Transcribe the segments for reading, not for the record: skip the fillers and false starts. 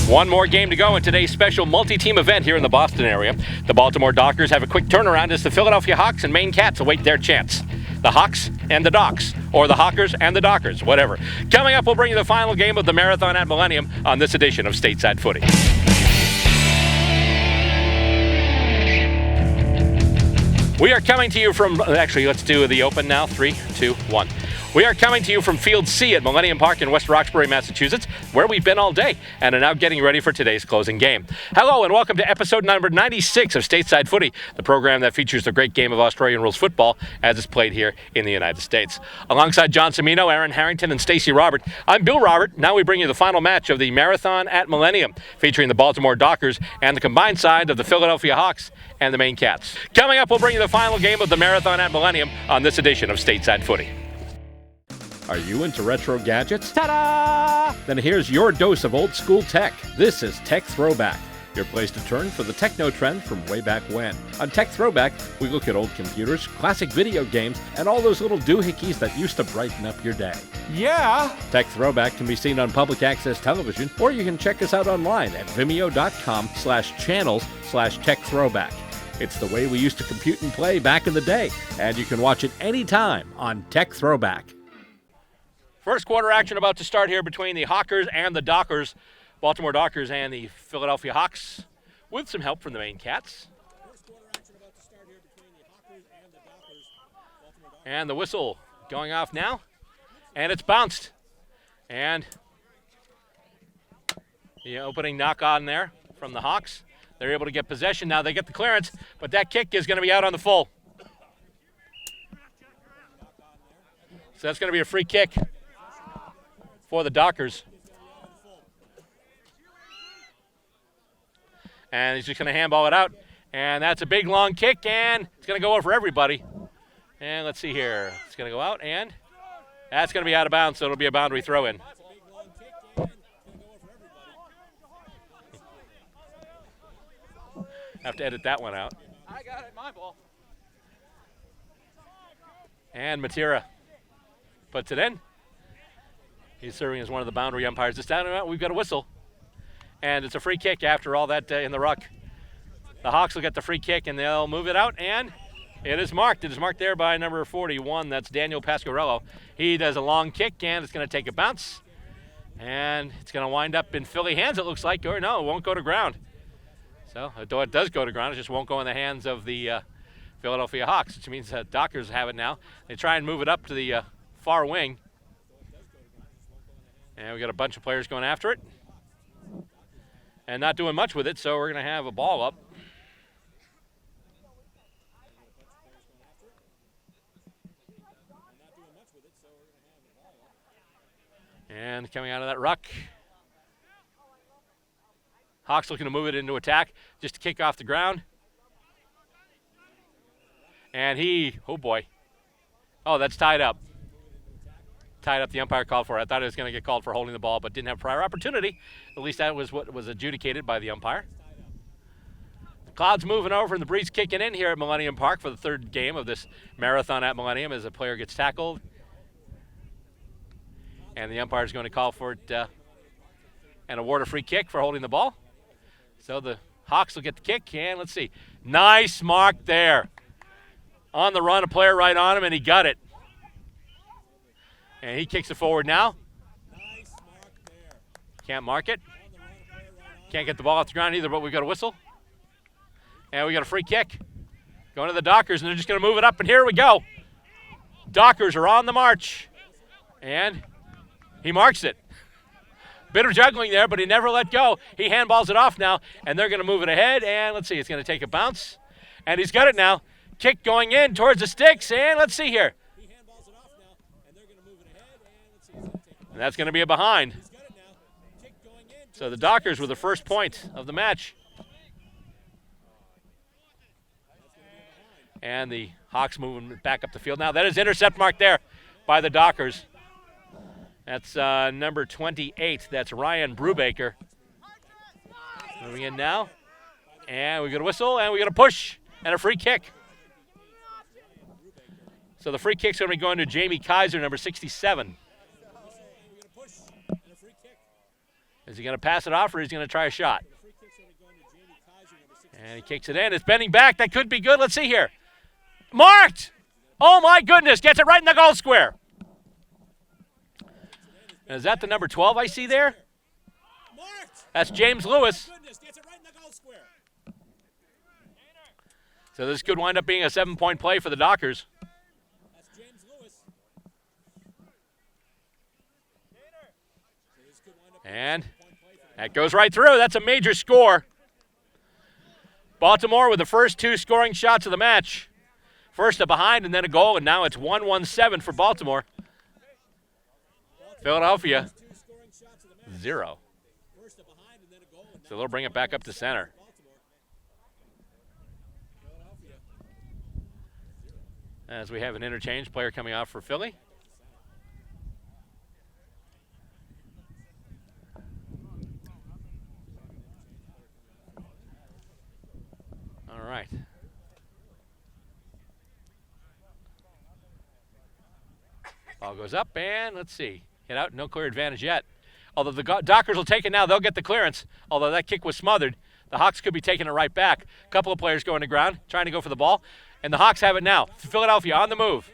One more game to go in today's special multi-team event here in the Boston area. The Baltimore Dockers have a quick turnaround as the Philadelphia Hawks and Maine Cats await their chance. The Hawks and the Docks, or the Hawkers and the Dockers, whatever. Coming up, we'll bring you the final game of the marathon at Millennium on this edition of Stateside Footy. We are coming to you from, actually, let's do the open now. 3, 2, 1. We are coming to you from Field C at Millennium Park in West Roxbury, Massachusetts, where we've been all day and are now getting ready for today's closing game. Hello and welcome to episode number 96 of Stateside Footy, the program that features the great game of Australian rules football as it's played here in the United States. Alongside John Cimino, Aaron Harrington, and Stacey Robert, I'm Bill Robert. Now we bring you the final match of the marathon at Millennium, featuring the Baltimore Dockers and the combined side of the Philadelphia Hawks and the Maine Cats. Coming up, we'll bring you the final game of the marathon at Millennium on this edition of Stateside Footy. Are you into retro gadgets? Ta-da! Then here's your dose of old school tech. This is Tech Throwback, your place to turn for the techno trend from way back when. On Tech Throwback, we look at old computers, classic video games, and all those little doohickeys that used to brighten up your day. Yeah! Tech Throwback can be seen on public access television, or you can check us out online at vimeo.com/channels/Tech Throwback. It's the way we used to compute and play back in the day, and you can watch it anytime on Tech Throwback. First quarter action about to start here between the Hawkers and the Dockers. Baltimore Dockers and the Philadelphia Hawks with some help from the Maine Cats. And the whistle going off now. And it's bounced. And the opening knock on there from the Hawks. They're able to get possession. Now they get the clearance, but that kick is going to be out on the full. So that's going to be a free kick for the Dockers. And he's just going to handball it out. And that's a big, long kick, and it's going to go over everybody. And let's see here. It's going to go out, and that's going to be out of bounds, so it'll be a boundary throw-in. Have to edit that one out. I got it, my ball. And Matera puts it in. He's serving as one of the boundary umpires. This down and out, we've got a whistle. And it's a free kick after all that in the ruck. The Hawks will get the free kick, and they'll move it out, and it is marked. It is marked there by number 41. That's Daniel Pasquarello. He does a long kick, and it's going to take a bounce. And it's going to wind up in Philly hands, it looks like. Or no, it won't go to ground. So, though it does go to ground, it just won't go in the hands of the Philadelphia Hawks, which means that Dockers have it now. They try and move it up to the far wing. And we got a bunch of players going after it. And not doing much with it, so we're going to have a ball up. And coming out of that ruck. Hawks looking to move it into attack, just to kick off the ground. And oh boy. Oh, that's tied up. Tied up, the umpire called for it. I thought it was going to get called for holding the ball, but didn't have prior opportunity. At least that was what was adjudicated by the umpire. The cloud's moving over and the breeze kicking in here at Millennium Park for the third game of this marathon at Millennium as a player gets tackled. And the umpire is going to call for it and award a free kick for holding the ball. So the Hawks will get the kick, and let's see. Nice mark there. On the run, a player right on him, and he got it. And he kicks it forward now. Nice mark there. Can't mark it. Can't get the ball off the ground either, but we've got a whistle. And we got a free kick. Going to the Dockers, and they're just going to move it up, and here we go. Dockers are on the march. And he marks it. Bit of juggling there, but he never let go. He handballs it off now, and they're going to move it ahead. And let's see, it's going to take a bounce. And he's got it now. Kick going in towards the sticks, and let's see here. And that's going to be a behind. So the Dockers with the first point of the match. And the Hawks moving back up the field now. That is intercept mark there by the Dockers. That's number 28. That's Ryan Brubaker. Moving in now. And we got a whistle, and we got a push, and a free kick. So the free kick's going to be going to Jamie Kaiser, number 67. Is he going to pass it off or is he going to try a shot? And he kicks it in. It's bending back. That could be good. Let's see here. Marked! Oh, my goodness. Gets it right in the goal square. And is that the number 12 I see there? That's James Lewis. So this could wind up being a 7-point play for the Dockers. And that goes right through. That's a major score. Baltimore with the first 2 scoring shots of the match. First a behind and then a goal, and now it's 1-1-7 for Baltimore. Philadelphia, 0. So they'll bring it back up to center. As we have an interchange player coming off for Philly. All right. Ball goes up, and let's see. Hit out, no clear advantage yet. Although the Dockers will take it now, they'll get the clearance. Although that kick was smothered, the Hawks could be taking it right back. A couple of players going to ground, trying to go for the ball. And the Hawks have it now. Philadelphia on the move.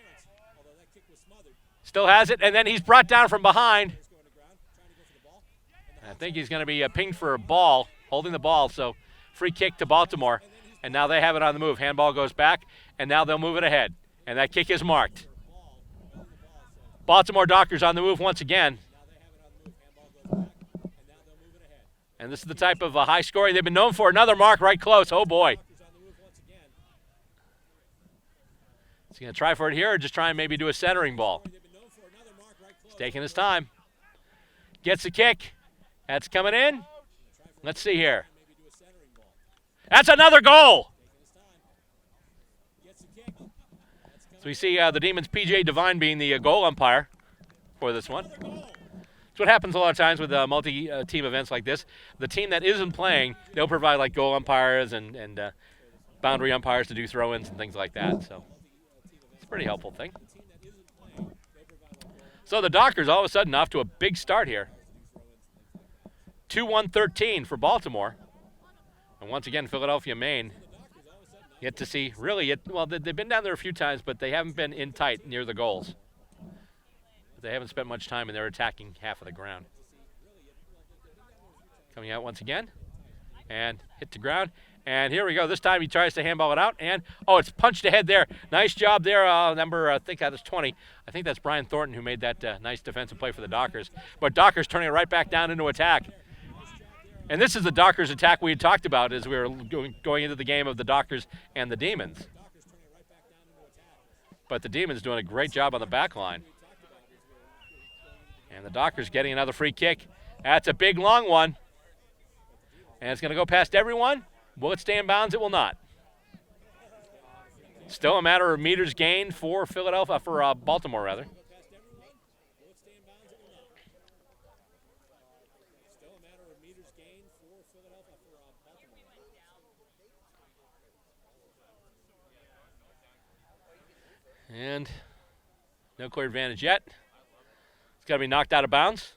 Still has it, and then he's brought down from behind. I think he's going to be pinged for a ball, holding the ball. So free kick to Baltimore. And now they have it on the move. Handball goes back, and now they'll move it ahead. And that kick is marked. Baltimore Dockers on the move once again. And this is the type of high scoring they've been known for. Another mark right close. Oh, boy. Is he going to try for it here or just try and maybe do a centering ball? He's taking his time. Gets the kick. That's coming in. Let's see here. That's another goal. So we see the Demons' P.J. Devine being the goal umpire for this one. That's what happens a lot of times with multi-team events like this. The team that isn't playing, they'll provide like goal umpires and boundary umpires to do throw-ins and things like that. So it's a pretty helpful thing. So the Dockers all of a sudden off to a big start here. 2-1-13 for Baltimore. And once again, Philadelphia, Maine, yet to see, really, well, they've been down there a few times, but they haven't been in tight near the goals. They haven't spent much time, and they're attacking half of the ground. Coming out once again, and hit the ground. And here we go. This time he tries to handball it out, and, oh, it's punched ahead there. Nice job there, number, I think that is 20. I think that's Brian Thornton who made that nice defensive play for the Dockers. But Dockers turning it right back down into attack. And this is the Dockers attack we had talked about as we were going into the game of the Dockers and the Demons. But the Demons doing a great job on the back line. And the Dockers getting another free kick. That's a big, long one. And it's going to go past everyone. Will it stay in bounds? It will not. Still a matter of meters gained for Philadelphia, for Baltimore, rather. And no clear advantage yet. It's got to be knocked out of bounds.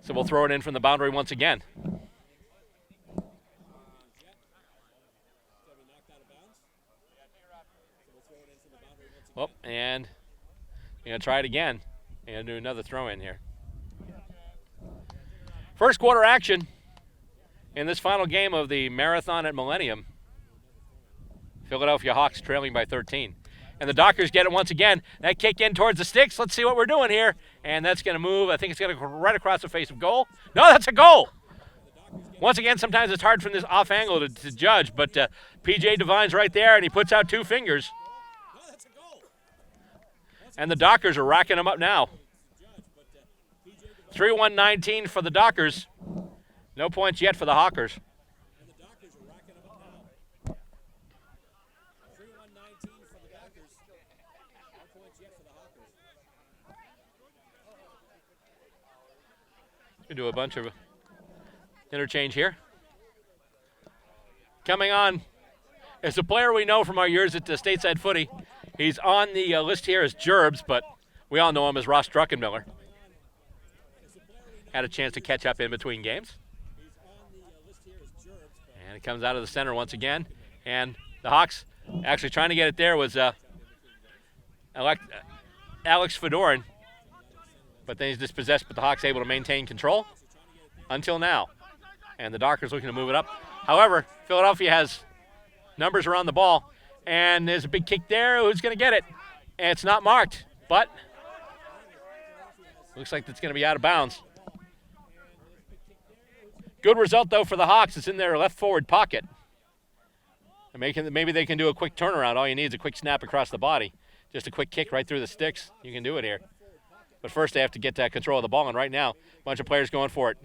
So we'll throw it in from the boundary once again. Oh, and you're going to try it again and do another throw in here. First quarter action in this final game of the marathon at Millennium. Philadelphia Hawks trailing by 13. And the Dockers get it once again. That kick in towards the sticks. Let's see what we're doing here. And that's going to move. I think it's going to go right across the face of goal. No, that's a goal. Once again, sometimes it's hard from this off angle to judge, but P.J. Devine's right there, and he puts out 2 fingers. And the Dockers are racking them up now. 3-1-19 for the Dockers. No points yet for the Hawkers. We do a bunch of interchange here. Coming on is a player we know from our years at the Stateside Footy. He's on the list here as Gerbs, but we all know him as Ross Druckenmiller. had a chance to catch up in between games. And it comes out of the center once again. And the Hawks actually trying to get it there was Alex Fedorin. But then he's dispossessed, but the Hawks able to maintain control until now. And the Dockers looking to move it up. However, Philadelphia has numbers around the ball. And there's a big kick there. Who's going to get it? And it's not marked, but looks like it's going to be out of bounds. Good result, though, for the Hawks. It's in their left forward pocket. And maybe they can do a quick turnaround. All you need is a quick snap across the body. Just a quick kick right through the sticks. You can do it here. But first they have to get control of the ball, and right now, a bunch of players going for it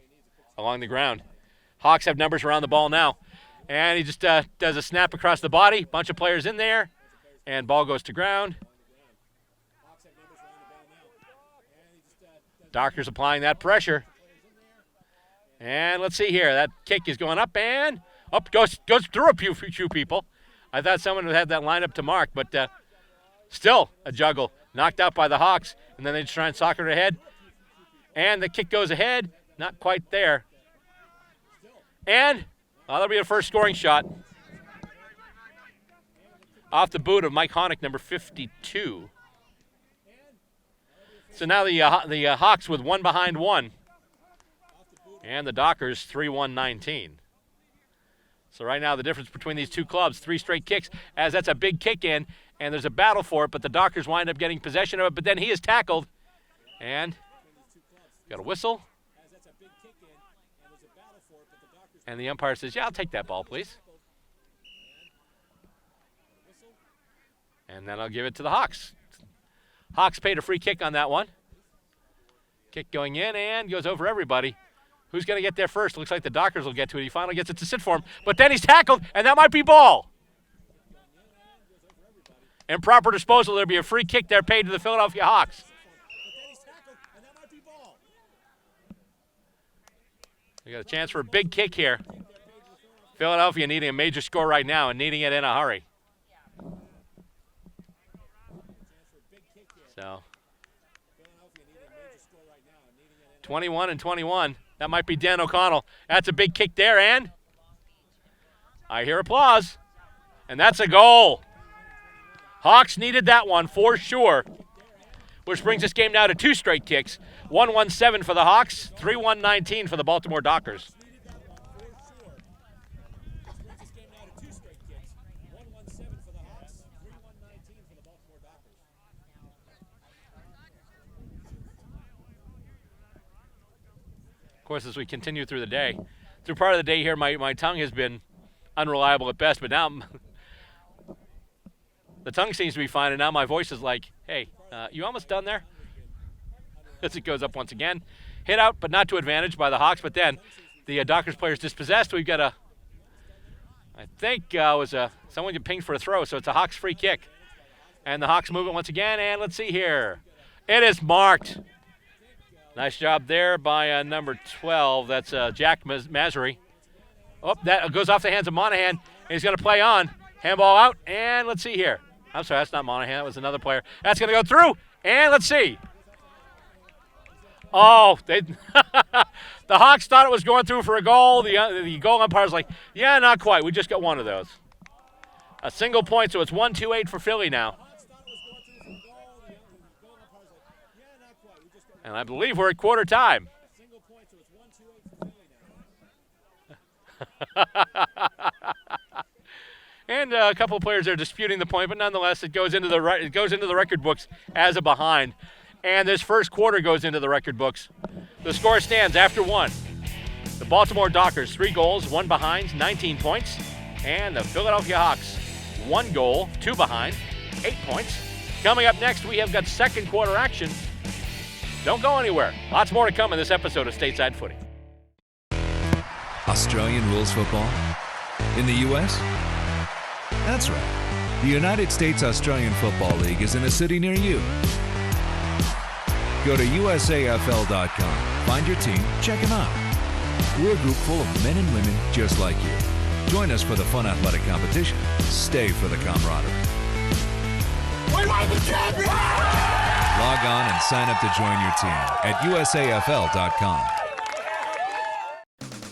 along the ground. Hawks have numbers around the ball now. And he just does a snap across the body. Bunch of players in there. And ball goes to ground. Dockers applying that pressure. And let's see here. That kick is going up and up goes through a few people. I thought someone would have that line up to mark, but still a juggle. Knocked out by the Hawks, and then they just try and soccer it ahead. And the kick goes ahead. Not quite there. And that'll be a first scoring shot. Off the boot of Mike Honick, number 52. So now the Hawks with one behind one. And the Dockers 3-1-19. So right now the difference between these two clubs, 3 straight kicks, as that's a big kick in, and there's a battle for it, but the Dockers wind up getting possession of it, but then he is tackled. And got a whistle. And the umpire says, yeah, I'll take that ball, please. And then I'll give it to the Hawks. Hawks paid a free kick on that one. Kick going in and goes over everybody. Who's going to get there first? Looks like the Dockers will get to it. He finally gets it to sit for him, but then he's tackled, and that might be ball. Improper disposal. There'll be a free kick there paid to the Philadelphia Hawks. We got a chance for a big kick here. Philadelphia needing a major score right now and needing it in a hurry. So 21-21. That might be Dan O'Connell. That's a big kick there, and I hear applause. And that's a goal. Hawks needed that one for sure. Which brings this game now to 2 straight kicks. 1-1-7 for the Hawks, 3-1-19 for the Baltimore Dockers. Of course, as we continue through the day, through part of the day here, my tongue has been unreliable at best, but now the tongue seems to be fine, and now my voice is like, hey, you almost done there? As it goes up once again. Hit out, but not to advantage by the Hawks, but then the Dockers players dispossessed. We've got I think someone get pinged for a throw, so it's a Hawks free kick. And the Hawks move it once again, and let's see here. It is marked. Nice job there by number 12. That's Jack Masery. Oh, that goes off the hands of Monahan. And he's going to play on. Handball out, and let's see here. I'm sorry, that's not Monahan. That was another player. That's going to go through, and let's see. Oh, the Hawks thought it was going through for a goal. The goal umpire's like, yeah, not quite. We just got one of those. A single point, so it's 1-2-8 for Philly now. And I believe we're at quarter time. And a couple of players are disputing the point, but nonetheless, it goes into the record books as a behind. And this first quarter goes into the record books. The score stands after 1. The Baltimore Dockers, 3 goals, 1 behind, 19 points. And the Philadelphia Hawks, 1 goal, 2 behind, 8 points. Coming up next, we have got second quarter action. Don't go anywhere. Lots more to come in this episode of Stateside Footy. Australian rules football? In the U.S.? That's right. The United States Australian Football League is in a city near you. Go to USAFL.com, find your team, check them out. We're a group full of men and women just like you. Join us for the fun athletic competition. Stay for the camaraderie. We want the champion! Log on and sign up to join your team at USAFL.com.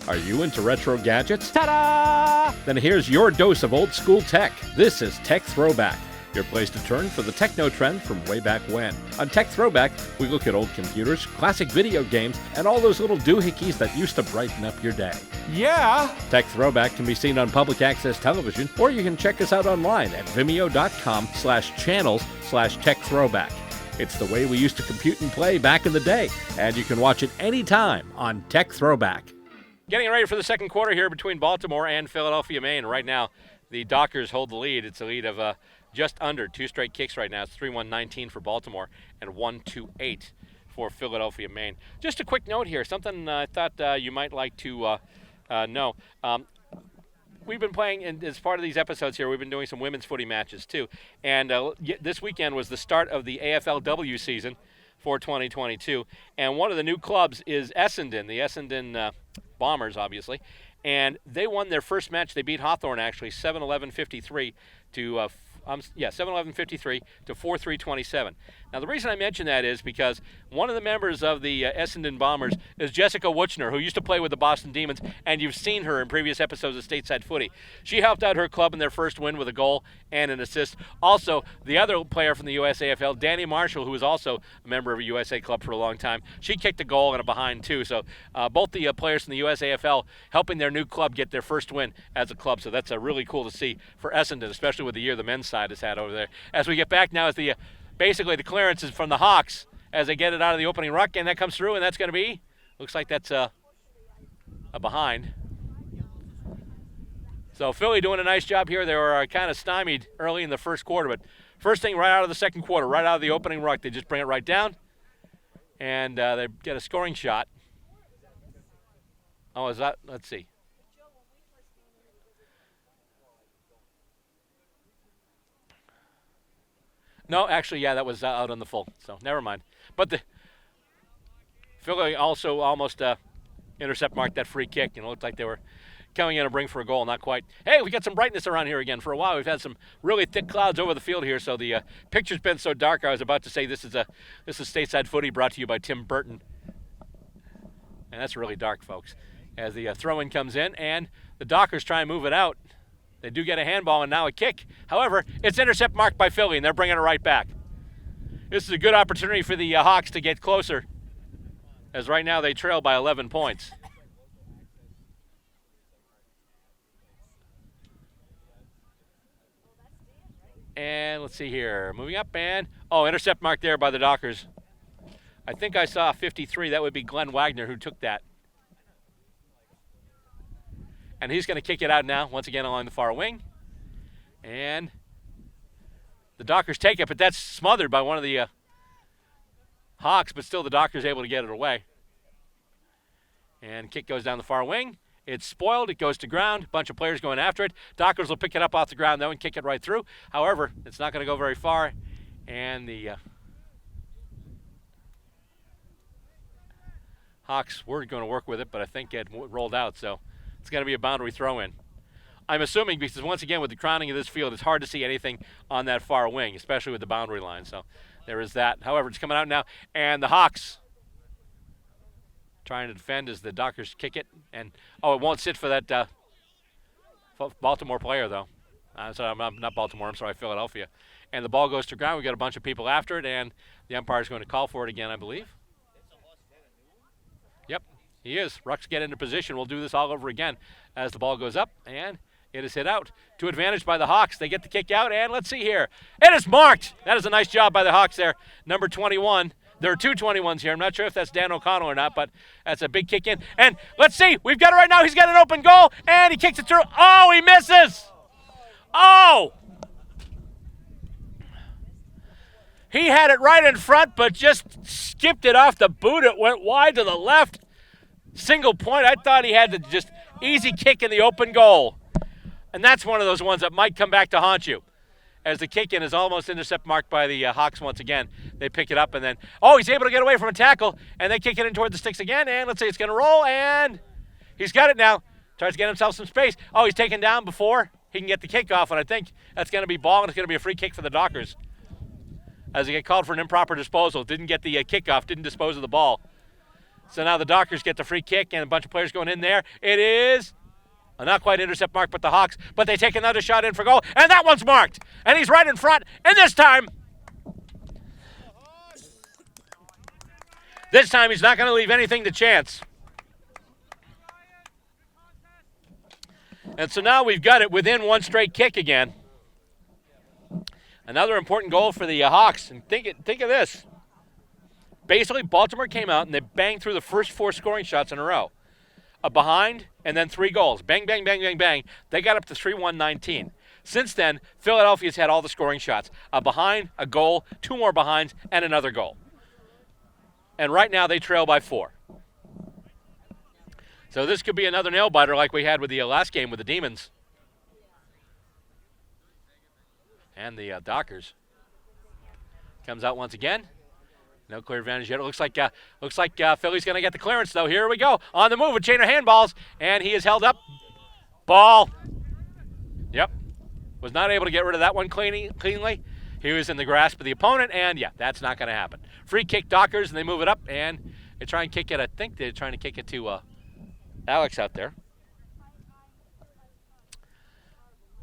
Are you into retro gadgets? Ta-da! Then here's your dose of old school tech. This is Tech Throwback, your place to turn for the techno trend from way back when. On Tech Throwback, we look at old computers, classic video games, and all those little doohickeys that used to brighten up your day. Yeah! Tech Throwback can be seen on public access television, or you can check us out online at vimeo.com/channels/Tech Throwback. It's the way we used to compute and play back in the day, and you can watch it anytime on Tech Throwback. Getting ready for the second quarter here between Baltimore and Philadelphia, Maine. Right now, the Dockers hold the lead. It's a lead of just under 2 straight kicks right now. It's 3-1-19 for Baltimore and 1-2-8 for Philadelphia, Maine. Just a quick note here, something I thought you might like to know. We've been playing, and as part of these episodes here, we've been doing some women's footy matches too. And this weekend was the start of the AFLW season for 2022. And one of the new clubs is Essendon, the Essendon Bombers, obviously. And they won their first match. They beat Hawthorn, actually, 7-11-53 to 7-11-53 to 4-3-27. Now, the reason I mention that is because one of the members of the Essendon Bombers is Jessica Wuchner, who used to play with the Boston Demons, and you've seen her in previous episodes of Stateside Footy. She helped out her club in their first win with a goal and an assist. Also, the other player from the USAFL, Danny Marshall, who was also a member of a USA club for a long time, she kicked a goal and a behind, too. So both the players from the USAFL helping their new club get their first win as a club. So that's really cool to see for Essendon, especially with the year the men's side has had over there. As we get back now, as the basically the clearance is from the Hawks as they get it out of the opening ruck, and that comes through, and that's going to be, looks like that's a behind. So Philly doing a nice job here. They were kind of stymied early in the first quarter, but first thing right out of the second quarter, right out of the opening ruck, they just bring it right down, and they get a scoring shot. Oh, is that, let's see. No, actually, yeah, that was out on the full, so never mind. But the Philly also almost intercept marked that free kick, and it looked like they were coming in to bring for a goal, not quite. Hey, we got some brightness around here again. For a while, we've had some really thick clouds over the field here, so the picture's been so dark. I was about to say this is Stateside Footy, brought to you by Tim Burton, and that's really dark, folks. As the throw-in comes in, and the Dockers try and move it out. They do get a handball and now a kick. However, it's intercept marked by Philly, and they're bringing it right back. This is a good opportunity for the Hawks to get closer, as right now they trail by 11 points. And let's see here. Moving up, and intercept mark there by the Dockers. I think I saw 53. That would be Glenn Wagner who took that. And he's going to kick it out now, once again along the far wing. And the Dockers take it, but that's smothered by one of the Hawks, but still the Dockers able to get it away. And kick goes down the far wing. It's spoiled. It goes to ground. A bunch of players going after it. Dockers will pick it up off the ground, though, and kick it right through. However, it's not going to go very far. And the Hawks were going to work with it, but I think it rolled out, so it's going to be a boundary throw-in. I'm assuming because, once again, with the crowning of this field, it's hard to see anything on that far wing, especially with the boundary line. So there is that. However, it's coming out now, and the Hawks trying to defend as the Dockers kick it. And, it won't sit for that Baltimore player, though. Sorry, not Baltimore. I'm sorry, Philadelphia. And the ball goes to ground. We got a bunch of people after it, and the umpire's going to call for it again, I believe. Yep. He is. Rucks get into position. We'll do this all over again as the ball goes up, and it is hit out to advantage by the Hawks. They get the kick out, and let's see here. It is marked. That is a nice job by the Hawks there. Number 21. There are two 21s here. I'm not sure if that's Dan O'Connell or not, but that's a big kick in. And let's see. We've got it right now. He's got an open goal, and he kicks it through. Oh, he misses. Oh. He had it right in front, but just skipped it off the boot. It went wide to the left. Single point. I thought he had to just easy kick in the open goal. And that's one of those ones that might come back to haunt you. As the kick in is almost intercept marked by the Hawks once again. They pick it up and then, he's able to get away from a tackle. And they kick it in toward the sticks again. And let's see, it's going to roll. And he's got it now. Tries to get himself some space. He's taken down before he can get the kick off. And I think that's going to be ball, and it's going to be a free kick for the Dockers. As they get called for an improper disposal. Didn't get the kickoff, didn't dispose of the ball. So now the Dockers get the free kick and a bunch of players going in there. It is not quite intercept marked, but the Hawks. But they take another shot in for goal, and that one's marked. And he's right in front, and this time he's not going to leave anything to chance. And so now we've got it within one straight kick again. Another important goal for the Hawks. And think of this. Basically, Baltimore came out and they banged through the first 4 scoring shots in a row. A behind and then 3 goals. Bang, bang, bang, bang, bang. They got up to 3-1-19. Since then, Philadelphia's had all the scoring shots. A behind, a goal, 2 more behinds, and another goal. And right now they trail by 4. So this could be another nail-biter like we had with the last game with the Demons. And the Dockers. Comes out once again. No clear advantage yet. It looks like Philly's going to get the clearance, though. Here we go. On the move, a chain of handballs, and he is held up. Ball. Yep. Was not able to get rid of that one cleanly. He was in the grasp of the opponent, and, yeah, that's not going to happen. Free kick Dockers, and they move it up, and they try and kick it. I think they're trying to kick it to Alex out there.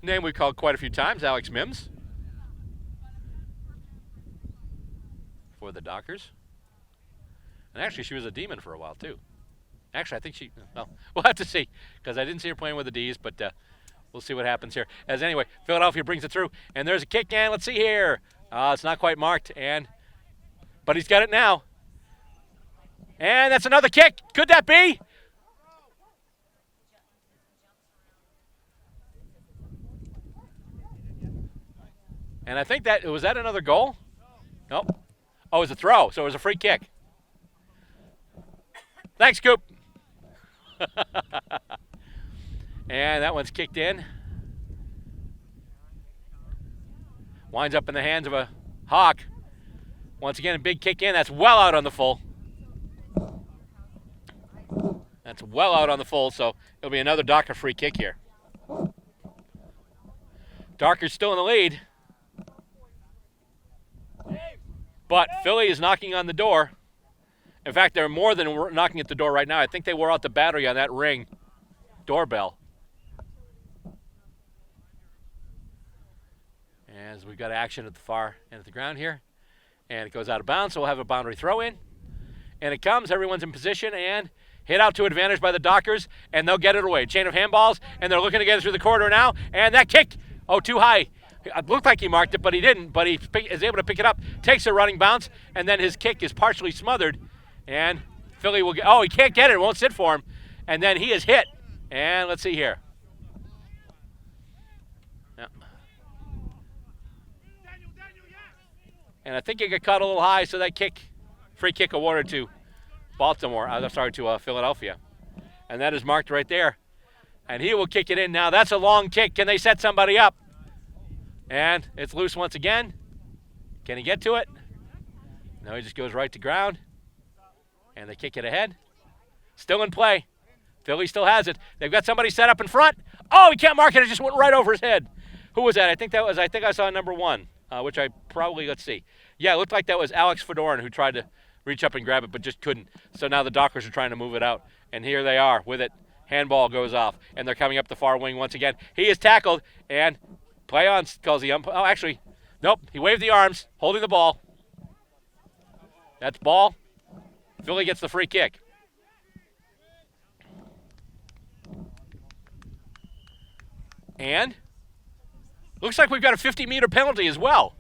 Name we've called quite a few times, Alex Mims. For the Dockers. And actually, she was a Demon for a while, too. Actually, I think well, we'll have to see, because I didn't see her playing with the D's, but we'll see what happens here. As anyway, Philadelphia brings it through, and there's a kick, and let's see here. It's not quite marked, but he's got it now. And that's another kick. Could that be? And I think was that another goal? Nope. Oh, it was a throw, so it was a free kick. Thanks, Coop. And that one's kicked in. Winds up in the hands of a Hawk. Once again, a big kick in. That's well out on the full. That's well out on the full, so it'll be another Docker free kick here. Dockers still in the lead. But Philly is knocking on the door. In fact, they're more than knocking at the door right now. I think they wore out the battery on that Ring doorbell. As we've got action at the far end of the ground here. And it goes out of bounds, so we'll have a boundary throw in. And it comes, everyone's in position, and hit out to advantage by the Dockers, and they'll get it away. Chain of handballs, and they're looking to get it through the corridor now. And that kick, too high. It looked like he marked it, but he didn't. But he is able to pick it up, takes a running bounce, and then his kick is partially smothered. And Philly will get, he can't get it. It won't sit for him. And then he is hit. And let's see here. Yeah. And I think he got caught a little high, so that free kick awarded to to Philadelphia. And that is marked right there. And he will kick it in now. That's a long kick. Can they set somebody up? And it's loose once again. Can he get to it? No, he just goes right to ground. And they kick it ahead. Still in play. Philly still has it. They've got somebody set up in front. Oh, he can't mark it. It just went right over his head. Who was that? I think I saw number 1, which let's see. Yeah, it looked like that was Alex Fedorin who tried to reach up and grab it, but just couldn't. So now the Dockers are trying to move it out. And here they are with it. Handball goes off. And they're coming up the far wing once again. He is tackled, and play on, calls the umpire. Oh, actually, nope. He waved the arms, holding the ball. That's ball. Philly gets the free kick. And looks like we've got a 50-meter penalty as well.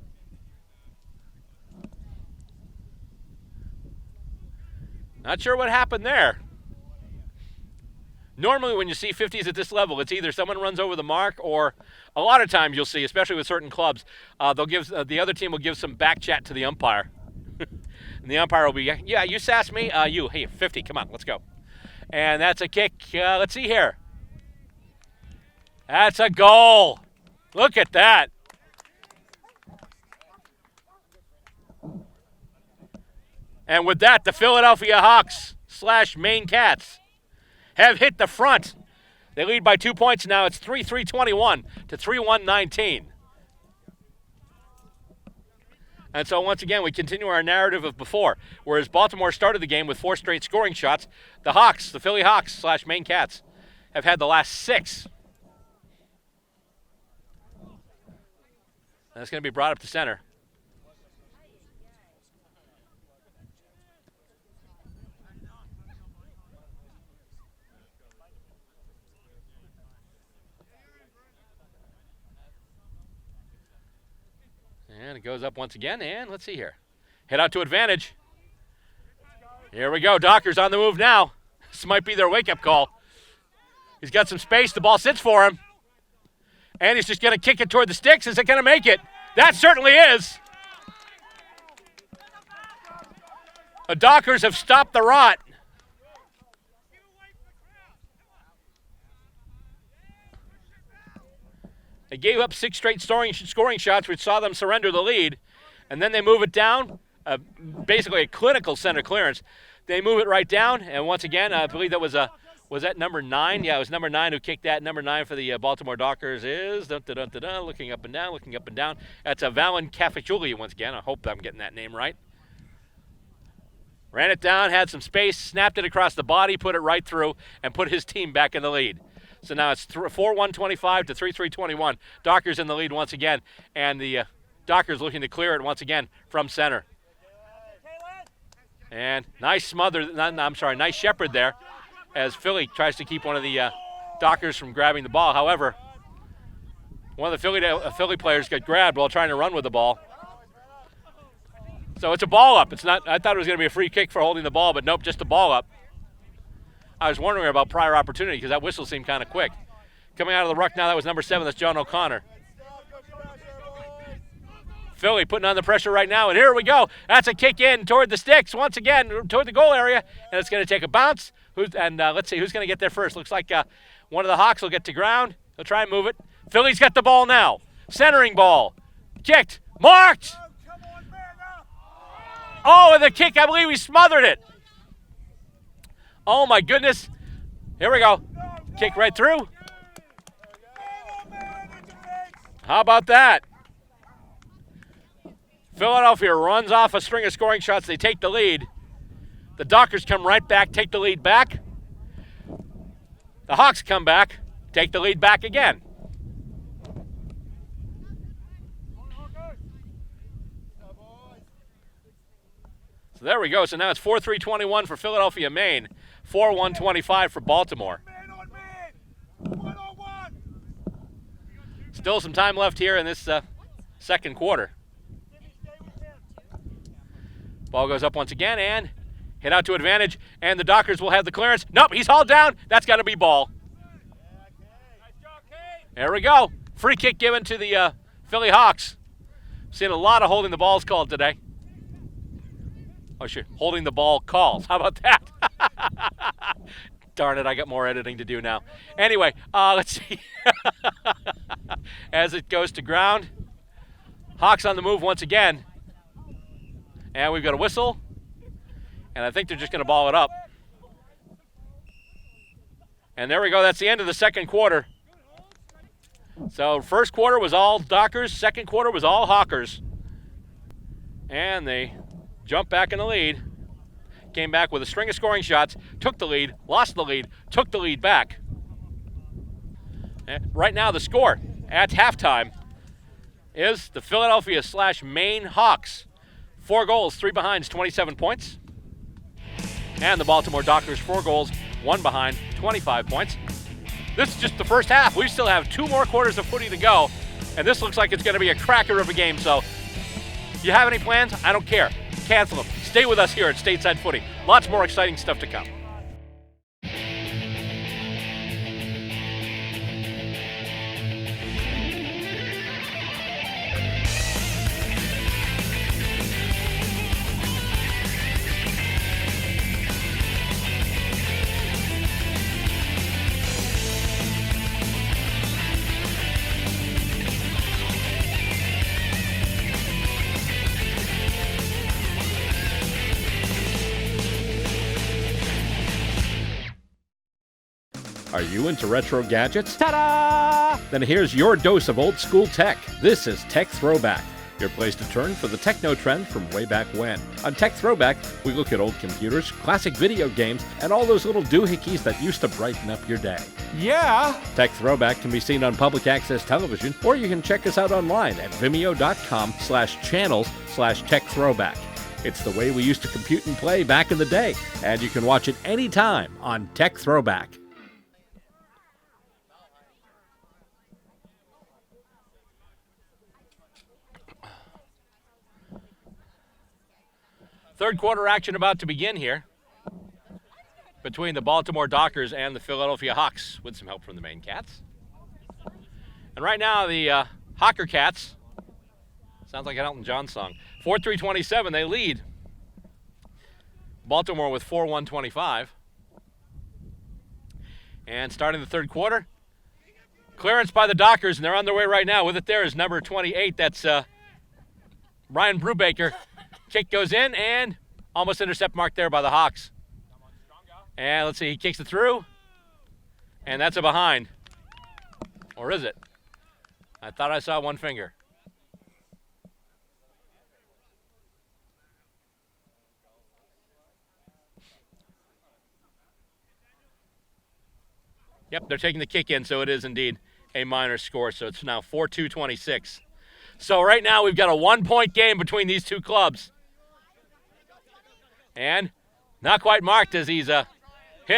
Not sure what happened there. Normally when you see 50s at this level, it's either someone runs over the mark, or a lot of times you'll see, especially with certain clubs, they'll give the other team will give some back chat to the umpire. And the umpire will be, yeah, you sassed me, hey, 50, come on, let's go. And that's a kick. Let's see here. That's a goal. Look at that. And with that, the Philadelphia Hawks / Maine Cats have hit the front. They lead by 2 points now. It's 3-3-21 to 3-1-19. And so once again, we continue our narrative of before. Whereas Baltimore started the game with 4 straight scoring shots, the Hawks, the Philly Hawks / Maine Cats, have had the last 6. That's going to be brought up to center. And it goes up once again, and let's see here. Head out to advantage. Here we go. Dockers on the move now. This might be their wake-up call. He's got some space. The ball sits for him. And he's just going to kick it toward the sticks. Is it going to make it? That certainly is. The Dockers have stopped the rot. They gave up 6 straight scoring shots, which saw them surrender the lead. And then they move it down, basically a clinical center clearance. They move it right down, and once again, I believe that was that number 9? Yeah, it was number 9 who kicked that. Number 9 for the Baltimore Dockers is, looking up and down. That's a Valen Cafeciuli once again. I hope I'm getting that name right. Ran it down, had some space, snapped it across the body, put it right through, and put his team back in the lead. So now it's 4-1-25 to 3-3-21. Dockers in the lead once again, and the Dockers looking to clear it once again from center. And nice shepherd there as Philly tries to keep one of the Dockers from grabbing the ball. However, one of the Philly players got grabbed while trying to run with the ball. So it's a ball up. It's not. I thought it was going to be a free kick for holding the ball, but nope, just a ball up. I was wondering about prior opportunity because that whistle seemed kind of quick. Coming out of the ruck now, that was number 7. That's John O'Connor. Philly putting on the pressure right now, and here we go. That's a kick in toward the sticks once again, toward the goal area, and it's going to take a bounce. Let's see who's going to get there first. Looks like one of the Hawks will get to ground. They'll try and move it. Philly's got the ball now. Centering ball. Kicked. Marked. Oh, and the kick, I believe he smothered it. Oh, my goodness. Here we go. Kick right through. How about that? Philadelphia runs off a string of scoring shots. They take the lead. The Dockers come right back, take the lead back. The Hawks come back, take the lead back again. So there we go. So now it's 4-3-21 for Philadelphia, Maine. 4-1-25 for Baltimore. Still some time left here in this second quarter. Ball goes up once again and hit out to advantage, and the Dockers will have the clearance. Nope, he's hauled down. That's got to be ball. There we go. Free kick given to the Philly Hawks. Seen a lot of holding the balls called today. Oh, shit, holding the ball calls. How about that? Darn it, I got more editing to do now. Anyway, let's see. As it goes to ground, Hawks on the move once again. And we've got a whistle. And I think they're just going to ball it up. And there we go. That's the end of the second quarter. So first quarter was all Dockers. Second quarter was all Hawkers. And they jumped back in the lead. Came back with a string of scoring shots. Took the lead. Lost the lead. Took the lead back. And right now the score at halftime is the Philadelphia / Maine Hawks. 4 goals, 3 behinds, 27 points. And the Baltimore Dockers, 4 goals, 1 behind, 25 points. This is just the first half. We still have 2 more quarters of footy to go, and this looks like it's going to be a cracker of a game. So, if you have any plans, I don't care. Cancel them. Stay with us here at Stateside Footy. Lots more exciting stuff to come. Are you into retro gadgets? Ta-da! Then here's your dose of old school tech. This is Tech Throwback, your place to turn for the techno trend from way back when. On Tech Throwback, we look at old computers, classic video games, and all those little doohickeys that used to brighten up your day. Yeah! Tech Throwback can be seen on public access television, or you can check us out online at vimeo.com/channels/Tech Throwback. It's the way we used to compute and play back in the day, and you can watch it anytime on Tech Throwback. Third quarter action about to begin here between the Baltimore Dockers and the Philadelphia Hawks with some help from the Maine Cats. And right now the Hawker Cats, sounds like an Elton John song, 4-3-27, they lead Baltimore with 4-1-25. And starting the third quarter, clearance by the Dockers, and they're on their way right now. With it there is number 28, that's Ryan Brubaker. Kick goes in and almost intercept marked there by the Hawks. And let's see, he kicks it through. And that's a behind. Or is it? I thought I saw one finger. Yep, they're taking the kick in, so it is indeed a minor score. So it's now 4-2-26. So right now we've got a 1-point game between these two clubs. And not quite marked as he's hit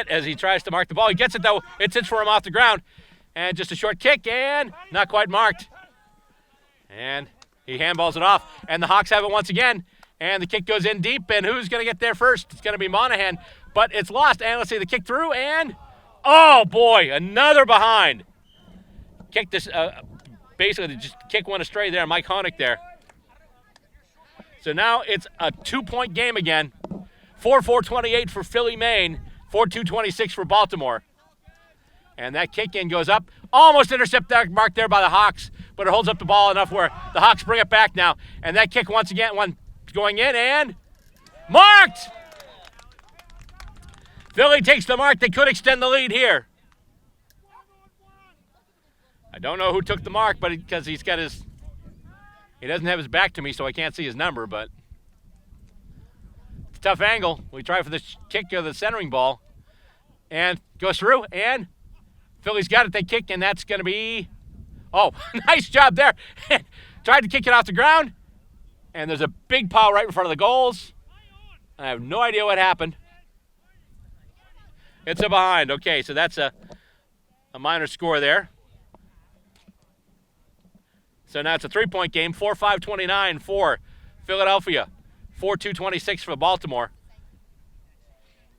as he tries to mark the ball. He gets it, though. It sits for him off the ground. And just a short kick, and not quite marked. And he handballs it off. And the Hawks have it once again. And the kick goes in deep, and who's going to get there first? It's going to be Monahan, but it's lost. And let's see, the kick through, and oh, boy, another behind. Kick this, basically just kick one astray there, Mike Honig there. So now it's a 2-point game again. 4-4-28 for Philly, Maine. 4-2-26 for Baltimore. And that kick in goes up. Almost intercept that mark there by the Hawks, but it holds up the ball enough where the Hawks bring it back now. And that kick once again, one going in and marked! Philly takes the mark. They could extend the lead here. I don't know who took the mark, but because he doesn't have his back to me, so I can't see his number, but it's a tough angle. We try for the kick of the centering ball, and goes through, and Philly's got it. They kick, and that's going to be, oh, nice job there. Tried to kick it off the ground, and there's a big pile right in front of the goals. I have no idea what happened. It's a behind. Okay, so that's a minor score there. So now it's a 3-point game, 4-5-29 for Philadelphia, 4-2-26 for Baltimore.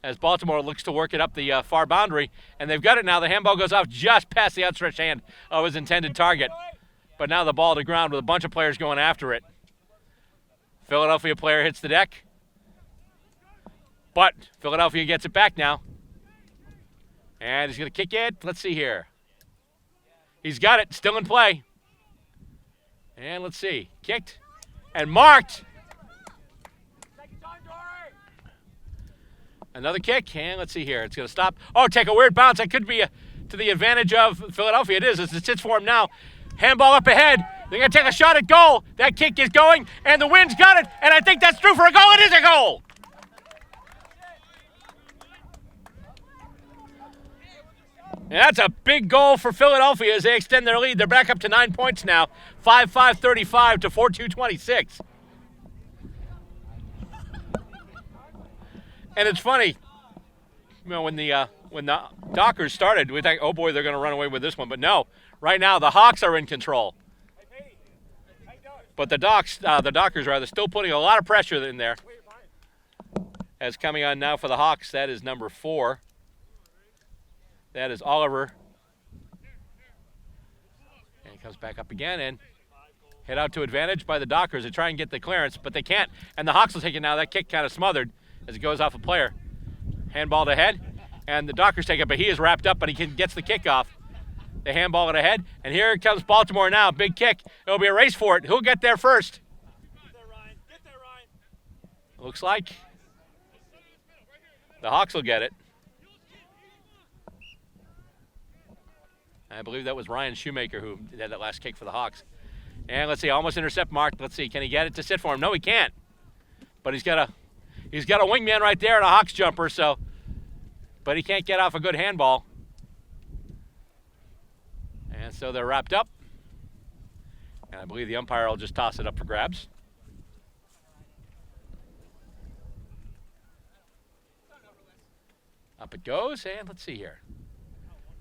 As Baltimore looks to work it up the far boundary, and they've got it now. The handball goes off just past the outstretched hand of his intended target. But now the ball to ground with a bunch of players going after it. Philadelphia player hits the deck. But Philadelphia gets it back now. And he's going to kick it. Let's see here. He's got it. Still in play. And let's see. Kicked and marked. Another kick. And let's see here. It's going to stop. Oh, take a weird bounce. That could be to the advantage of Philadelphia. It is. As it sits for him now. Handball up ahead. They're going to take a shot at goal. That kick is going. And the wind's got it. And I think that's true for a goal. It is a goal. And that's a big goal for Philadelphia as they extend their lead. They're back up to 9 points now. 5-5-35 to 4-2-26. And it's funny, you know, when the Dockers started, we thought, oh boy, they're going to run away with this one. But no, right now the Hawks are in control. But the Dockers rather, still putting a lot of pressure in there. As coming on now for the Hawks, that is number 4. That is Oliver. And he comes back up again and head out to advantage by the Dockers. They try and get the clearance, but they can't. And the Hawks will take it now. That kick kind of smothered as it goes off a player. Handballed ahead, and the Dockers take it, but he is wrapped up, but he gets the kick off. They handball it ahead, and here comes Baltimore now. Big kick. It'll be a race for it. Who'll get there first? Get there, Ryan. Looks like the Hawks will get it. I believe that was Ryan Shoemaker who had that last kick for the Hawks. And let's see, almost intercept Mark. Let's see, can he get it to sit for him? No, he can't. But he's got a wingman right there and a Hawks jumper, so, but he can't get off a good handball. And so they're wrapped up. And I believe the umpire will just toss it up for grabs. Up it goes, and let's see here.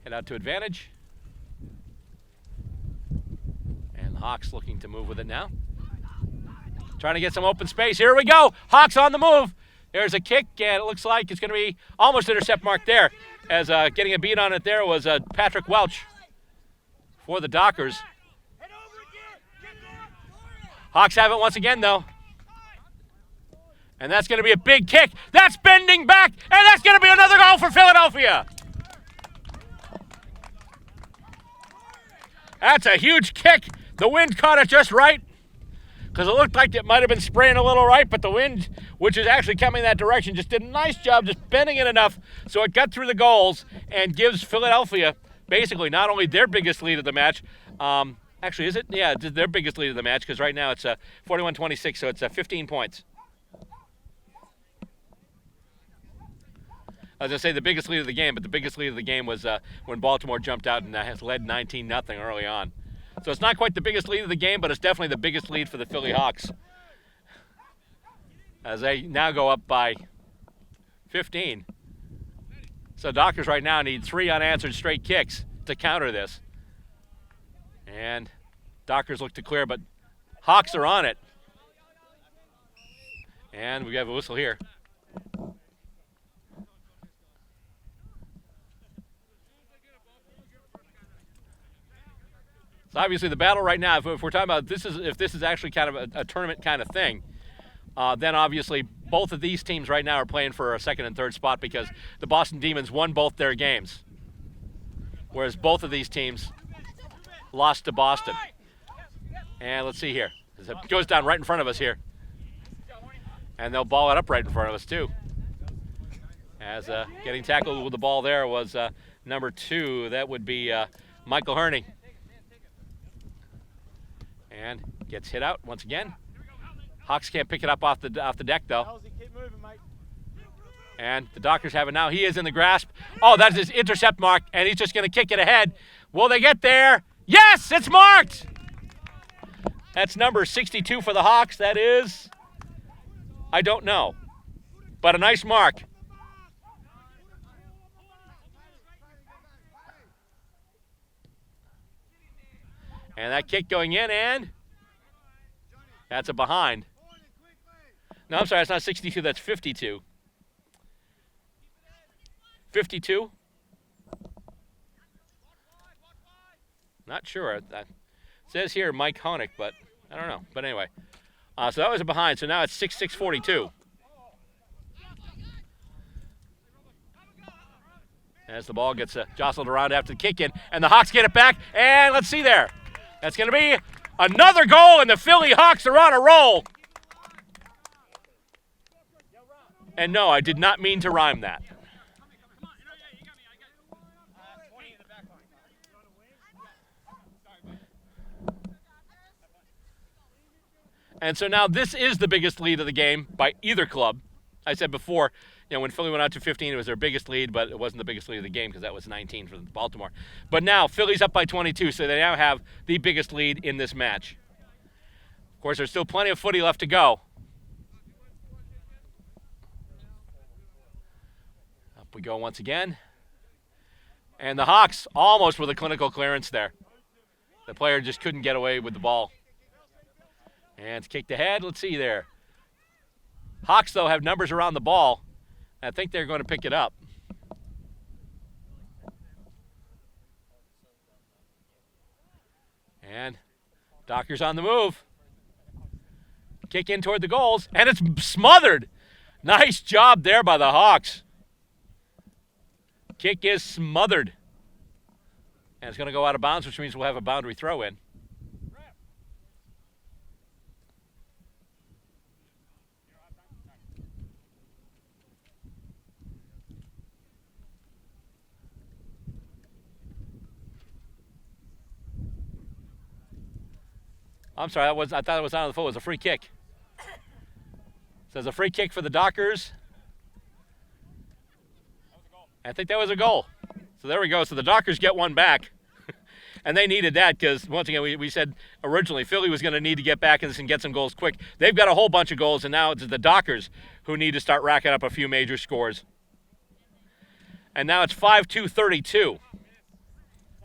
Head out to advantage. And the Hawks looking to move with it now. Trying to get some open space. Here we go. Hawks on the move. There's a kick, and it looks like it's going to be almost intercept mark there. As getting a beat on it there was Patrick Welch for the Dockers. Hawks have it once again, though. And that's going to be a big kick. That's bending back, and that's going to be another goal for Philadelphia. That's a huge kick. The wind caught it just right, because it looked like it might have been spraying a little right, but the wind, which is actually coming that direction, just did a nice job just bending it enough so it got through the goals and gives Philadelphia basically not only their biggest lead of the match, actually, is it? Yeah, it's their biggest lead of the match, because right now it's 41-26, so it's 15 points. I was going to say the biggest lead of the game, but the biggest lead of the game was when Baltimore jumped out and has led 19-0 early on. So it's not quite the biggest lead of the game, but it's definitely the biggest lead for the Philly Hawks, as they now go up by 15. So Dockers right now need 3 unanswered straight kicks to counter this. And Dockers look to clear, but Hawks are on it. And we have a whistle here. So obviously the battle right now, if we're talking about if this is actually kind of a tournament kind of thing, then obviously both of these teams right now are playing for a second and third spot, because the Boston Demons won both their games, whereas both of these teams lost to Boston. And let's see here. It goes down right in front of us here. And they'll ball it up right in front of us too. As getting tackled with the ball there was number 2. That would be Michael Herning. And gets hit out once again. Hawks can't pick it up off the deck though. And the Dockers have it now. He is in the grasp. Oh, that's his intercept mark, and he's just going to kick it ahead. Will they get there? Yes, it's marked! That's number 62 for the Hawks. That is, I don't know, but a nice mark. And that kick going in, and that's a behind. No, I'm sorry, it's not 62, that's 52. 52? Not sure. That says here Mike Honig, but I don't know. But anyway, so that was a behind, so now it's 6-6-42. As the ball gets jostled around after the kick in, and the Hawks get it back, and let's see there. That's going to be another goal, and the Philly Hawks are on a roll. And no, I did not mean to rhyme that. And so now this is the biggest lead of the game by either club. I said before, when Philly went out to 15, it was their biggest lead, but it wasn't the biggest lead of the game because that was 19 for Baltimore. But now Philly's up by 22, so they now have the biggest lead in this match. Of course, there's still plenty of footy left to go. Up we go once again. And the Hawks almost with a clinical clearance there. The player just couldn't get away with the ball. And it's kicked ahead. Let's see there. Hawks, though, have numbers around the ball. I think they're going to pick it up. And Dockers on the move. Kick in toward the goals, and it's smothered. Nice job there by the Hawks. Kick is smothered. And it's going to go out of bounds, which means we'll have a boundary throw in. I'm sorry, I thought it was out of the foot. It was a free kick. So it's a free kick for the Dockers. I think that was a goal. So there we go. So the Dockers get one back. And they needed that because, once again, we said originally Philly was going to need to get back in this and get some goals quick. They've got a whole bunch of goals, and now it's the Dockers who need to start racking up a few major scores. And now it's 5-2-32.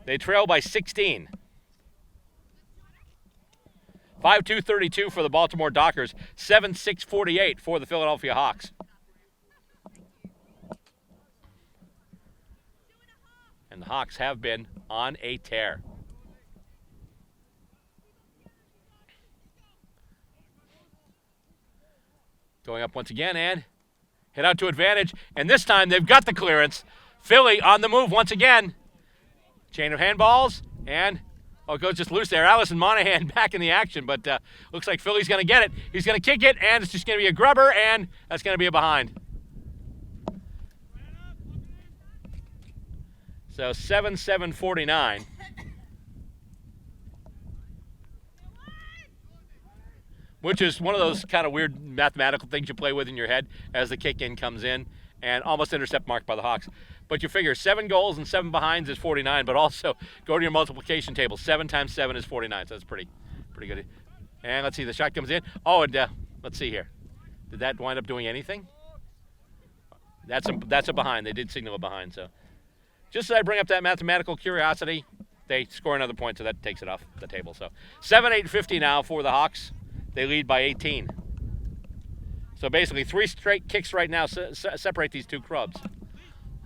They trail by 16. 5-2-32 for the Baltimore Dockers. 7-6-48 for the Philadelphia Hawks. And the Hawks have been on a tear. Going up once again and hit out to advantage. And this time they've got the clearance. Philly on the move once again. Chain of handballs and, it goes just loose there. Allison Monahan back in the action, but looks like Philly's going to get it. He's going to kick it, and it's just going to be a grubber, and that's going to be a behind. So 7-7-49. Which is one of those kind of weird mathematical things you play with in your head as the kick-in comes in, and almost intercept marked by the Hawks. But you figure 7 goals and 7 behinds is 49, but also go to your multiplication table. 7 times 7 is 49, so that's pretty good. And let's see, the shot comes in. Oh, and let's see here. Did that wind up doing anything? That's a behind. They did signal a behind, so. Just as I bring up that mathematical curiosity, they score another point, so that takes it off the table. So 7-8-50 now for the Hawks. They lead by 18. So basically 3 straight kicks right now separate these two clubs.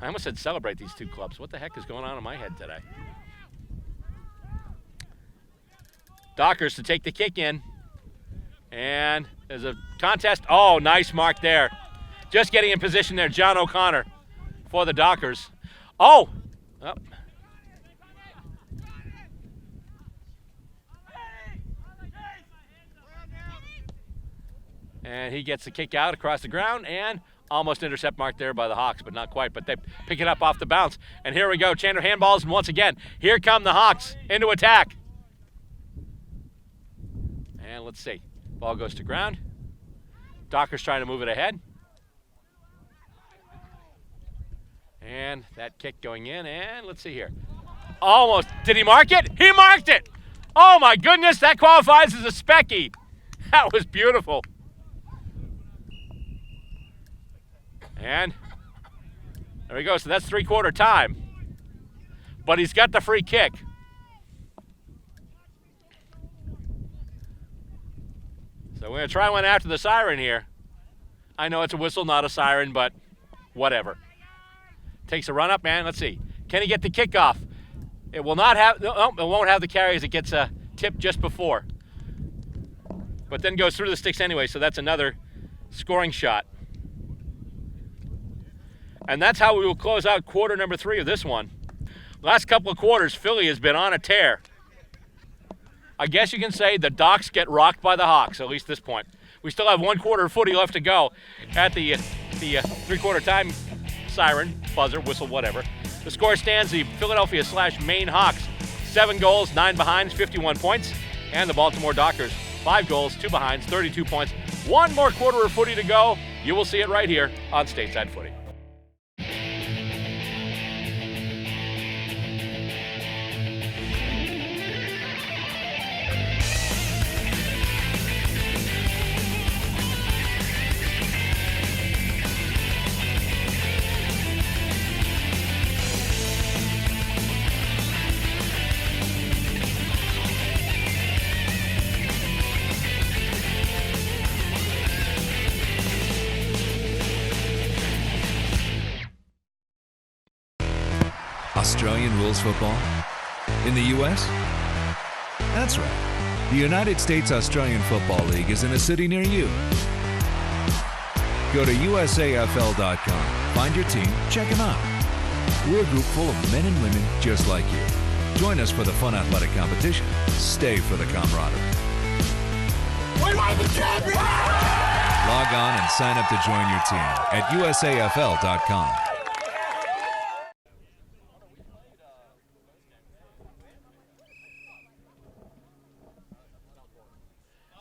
I almost said celebrate these two clubs. What the heck is going on in my head today? Dockers to take the kick in. And there's a contest. Oh, nice mark there. Just getting in position there, John O'Connor for the Dockers. Oh! And he gets the kick out across the ground and almost intercept marked there by the Hawks, but not quite. But they pick it up off the bounce. And here we go. Chandler handballs, and once again, here come the Hawks into attack. And let's see. Ball goes to ground. Dockers trying to move it ahead. And that kick going in, and let's see here. Almost. Did he mark it? He marked it! Oh my goodness, that qualifies as a specky. That was beautiful. And there we go. So that's 3/4 time. But he's got the free kick. So we're going to try one after the siren here. I know it's a whistle, not a siren, but whatever. Takes a run up, man. Let's see. Can he get the kickoff? It will not have, no, it won't have the carry as it gets a tip just before. But then goes through the sticks anyway, so that's another scoring shot. And that's how we will close out quarter number 3 of this one. Last couple of quarters, Philly has been on a tear. I guess you can say the Docs get rocked by the Hawks, at least this point. We still have 1 quarter of footy left to go at the 3/4 time siren, buzzer, whistle, whatever. The score stands the Philadelphia/Maine Hawks, 7 goals, 9 behinds, 51 points. And the Baltimore Dockers, 5 goals, 2 behinds, 32 points. 1 more quarter of footy to go. You will see it right here on Stateside Footy. Australian rules football? In the U.S.? That's right. The United States Australian Football League is in a city near you. Go to USAFL.com, find your team, check them out. We're a group full of men and women just like you. Join us for the fun athletic competition. Stay for the camaraderie. We want the champion! Log on and sign up to join your team at USAFL.com.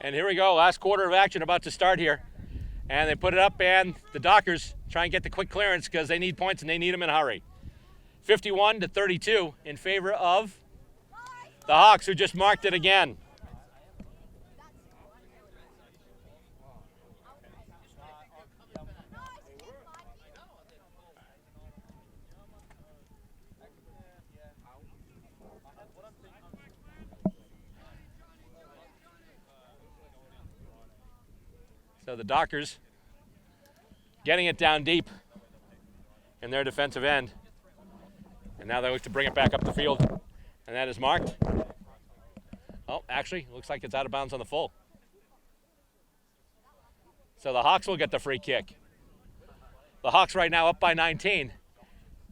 And here we go, last quarter of action about to start here. And they put it up, and the Dockers try and get the quick clearance because they need points and they need them in a hurry. 51-32 in favor of the Hawks, who just marked it again. So the Dockers getting it down deep in their defensive end. And now they look to bring it back up the field. And that is marked. Oh, actually, looks like it's out of bounds on the full. So the Hawks will get the free kick. The Hawks right now up by 19.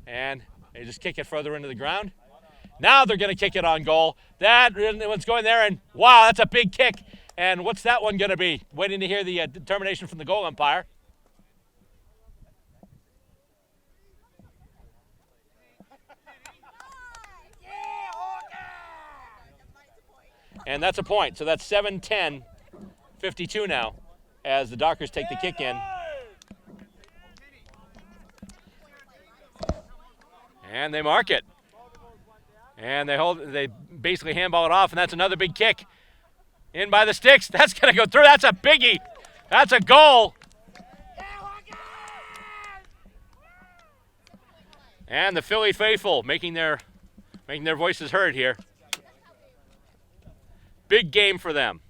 And they just kick it further into the ground. Now they're going to kick it on goal. That one's going there, and wow, that's a big kick. And what's that one going to be? Waiting to hear the determination from the goal umpire. And that's a point. So that's 7-10, 52 now, as the Dockers take the kick in. And they mark it. And they basically handball it off, and that's another big kick. In by the sticks. That's going to go through. That's a biggie. That's a goal. And the Philly faithful making their voices heard here. Big game for them.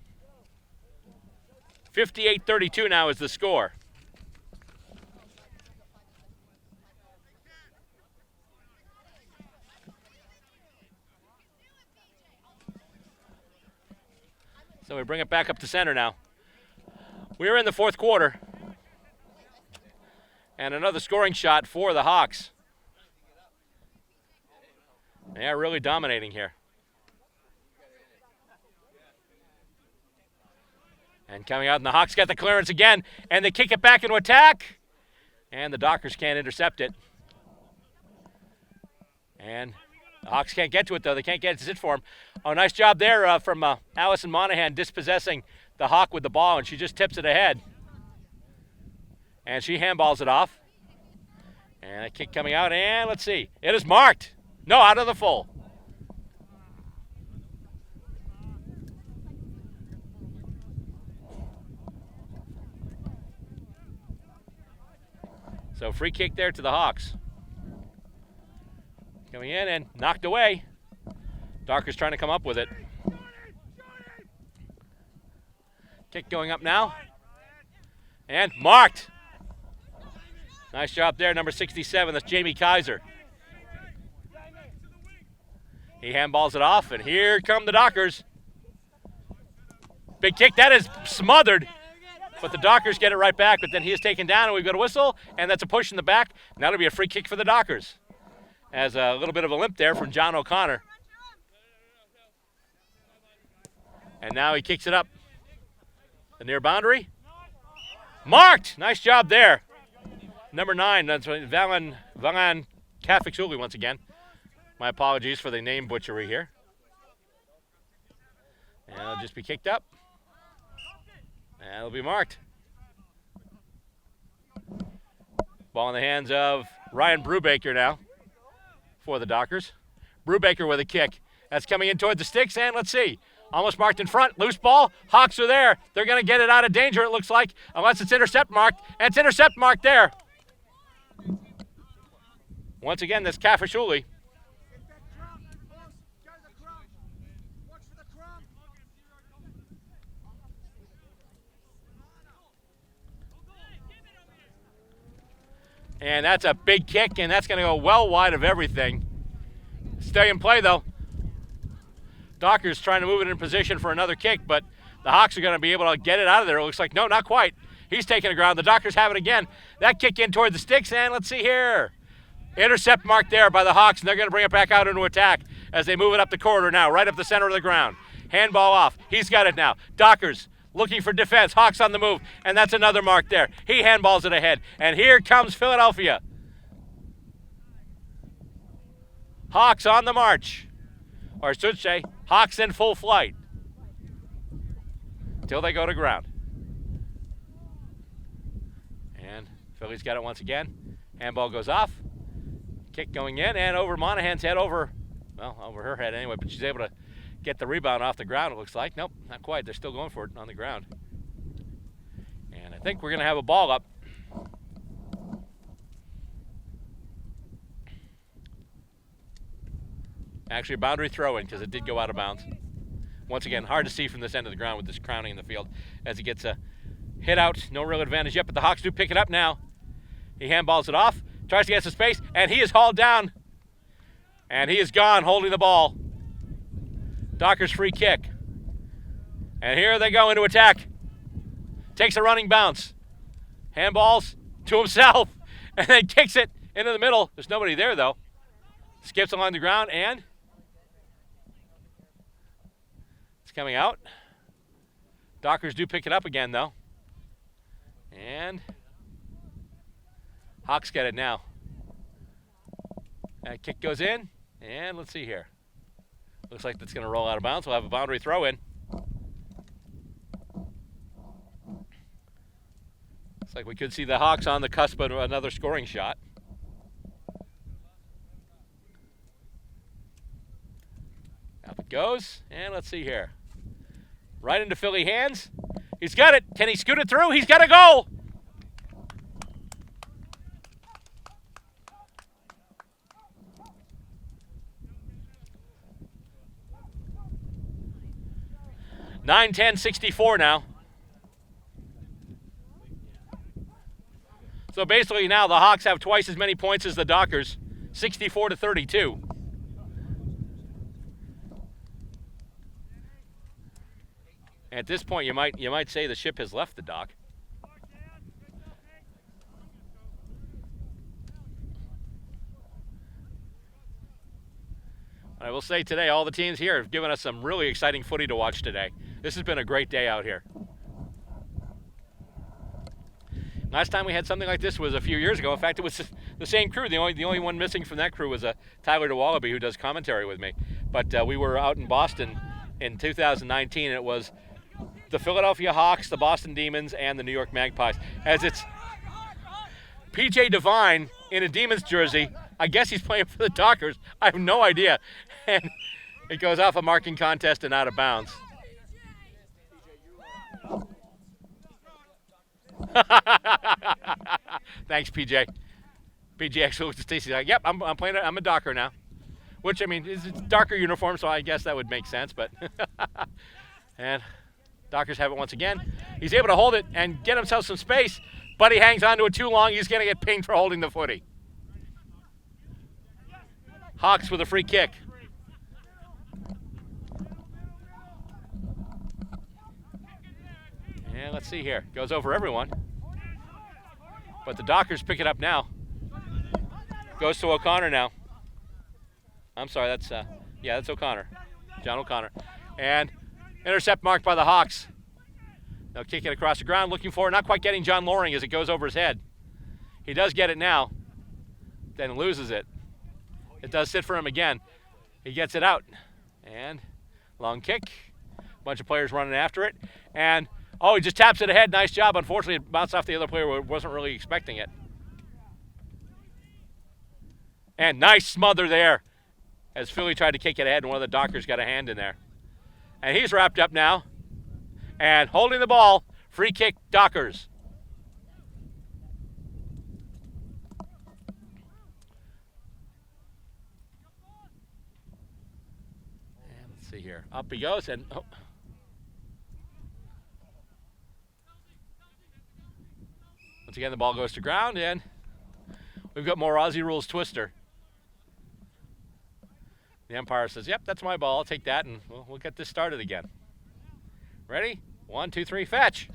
58-32 now is the score. So we bring it back up to center now. We're in the fourth quarter. And another scoring shot for the Hawks. They are really dominating here. And coming out, and the Hawks got the clearance again, and they kick it back into attack. And the Dockers can't intercept it. And the Hawks can't get to it, though. They can't get it to sit for him. Oh, nice job there from Allison Monahan dispossessing the Hawk with the ball, and she just tips it ahead. And she handballs it off. And a kick coming out, and let's see. It is marked. No, out of the full. So free kick there to the Hawks. Coming in and knocked away. Dockers trying to come up with it. Kick going up now. And marked. Nice job there, number 67. That's Jamie Kaiser. He handballs it off, and here come the Dockers. Big kick. That is smothered. But the Dockers get it right back, but then he is taken down, and we've got a whistle, and that's a push in the back. And that'll be a free kick for the Dockers. As a little bit of a limp there from John O'Connor. And now he kicks it up the near boundary. Marked! Nice job there. Number 9, that's Valan Kafixuli once again. My apologies for the name butchery here. And it'll just be kicked up. And it'll be marked. Ball in the hands of Ryan Brubaker now for the Dockers. Brubaker with a kick. That's coming in toward the sticks, and let's see. Almost marked in front. Loose ball. Hawks are there. They're going to get it out of danger, it looks like, unless it's intercept marked. And it's intercept marked there. Once again, this Kafishuli. And that's a big kick, and that's going to go well wide of everything. Stay in play, though. Dockers trying to move it in position for another kick, but the Hawks are going to be able to get it out of there. It looks like, no, not quite. He's taking the ground. The Dockers have it again. That kick in toward the sticks, and let's see here. Intercept marked there by the Hawks, and they're going to bring it back out into attack as they move it up the corridor now, right up the center of the ground. Handball off. He's got it now. Dockers looking for defense. Hawks on the move, and that's another mark there. He handballs it ahead, and here comes Philadelphia. Hawks on the march, or I should say, Hawks in full flight. until they go to ground. And Philly's got it once again. Handball goes off. Kick going in and over Monahan's head, over her head anyway, but she's able to get the rebound off the ground, it looks like. Nope, not quite. They're still going for it on the ground. And I think we're going to have a ball up. Actually, a boundary throw-in because it did go out of bounds. Once again, hard to see from this end of the ground with this crowning in the field as he gets a hit out. No real advantage yet, but the Hawks do pick it up now. He handballs it off, tries to get some space, and he is hauled down. And he is gone holding the ball. Dockers free kick. And here they go into attack. Takes a running bounce. Handballs to himself. And then kicks it into the middle. There's nobody there, though. Skips along the ground, and it's coming out. Dockers do pick it up again, though. And Hawks get it now. That kick goes in, and let's see here. Looks like that's going to roll out of bounds. We'll have a boundary throw in. Looks like we could see the Hawks on the cusp of another scoring shot. Up it goes, and let's see here. Right into Philly hands. He's got it. Can he scoot it through? He's got a goal. (9-10-64) now. So basically now the Hawks have twice as many points as the Dockers, 64-32. At this point, you might say the ship has left the dock. I will say today, all the teams here have given us some really exciting footy to watch today. This has been a great day out here. Last time we had something like this was a few years ago. In fact, it was the same crew. The only one missing from that crew was Tyler DeWallaby, who does commentary with me. But we were out in Boston in 2019, and it was the Philadelphia Hawks, the Boston Demons, and the New York Magpies. As it's PJ Devine in a Demons jersey. I guess he's playing for the Dockers. I have no idea. And it goes off a marking contest and out of bounds. Thanks, PJ. PJ actually looked at Stacy like, yep, I'm playing. I'm a Docker now. Which, I mean, it's a darker uniform, so I guess that would make sense. But and Dockers have it once again. He's able to hold it and get himself some space, but he hangs on to it too long. He's going to get pinged for holding the footy. Hawks with a free kick. And let's see here. Goes over everyone. But the Dockers pick it up now. Goes to O'Connor now. I'm sorry, that's O'Connor. John O'Connor. And intercept marked by the Hawks. They'll kick it across the ground, looking for it. Not quite getting John Loring as it goes over his head. He does get it now. Then loses it. It does sit for him again. He gets it out. And long kick. Bunch of players running after it. And, he just taps it ahead. Nice job. Unfortunately, it bounced off the other player who wasn't really expecting it. And nice smother there as Philly tried to kick it ahead, and one of the Dockers got a hand in there. And he's wrapped up now. And holding the ball, free kick, Dockers. And let's see here. Up he goes, and once again, the ball goes to ground, and we've got more Aussie Rules Twister. The umpire says, yep, that's my ball. I'll take that, and we'll get this started again. Ready? 1, 2, 3, fetch.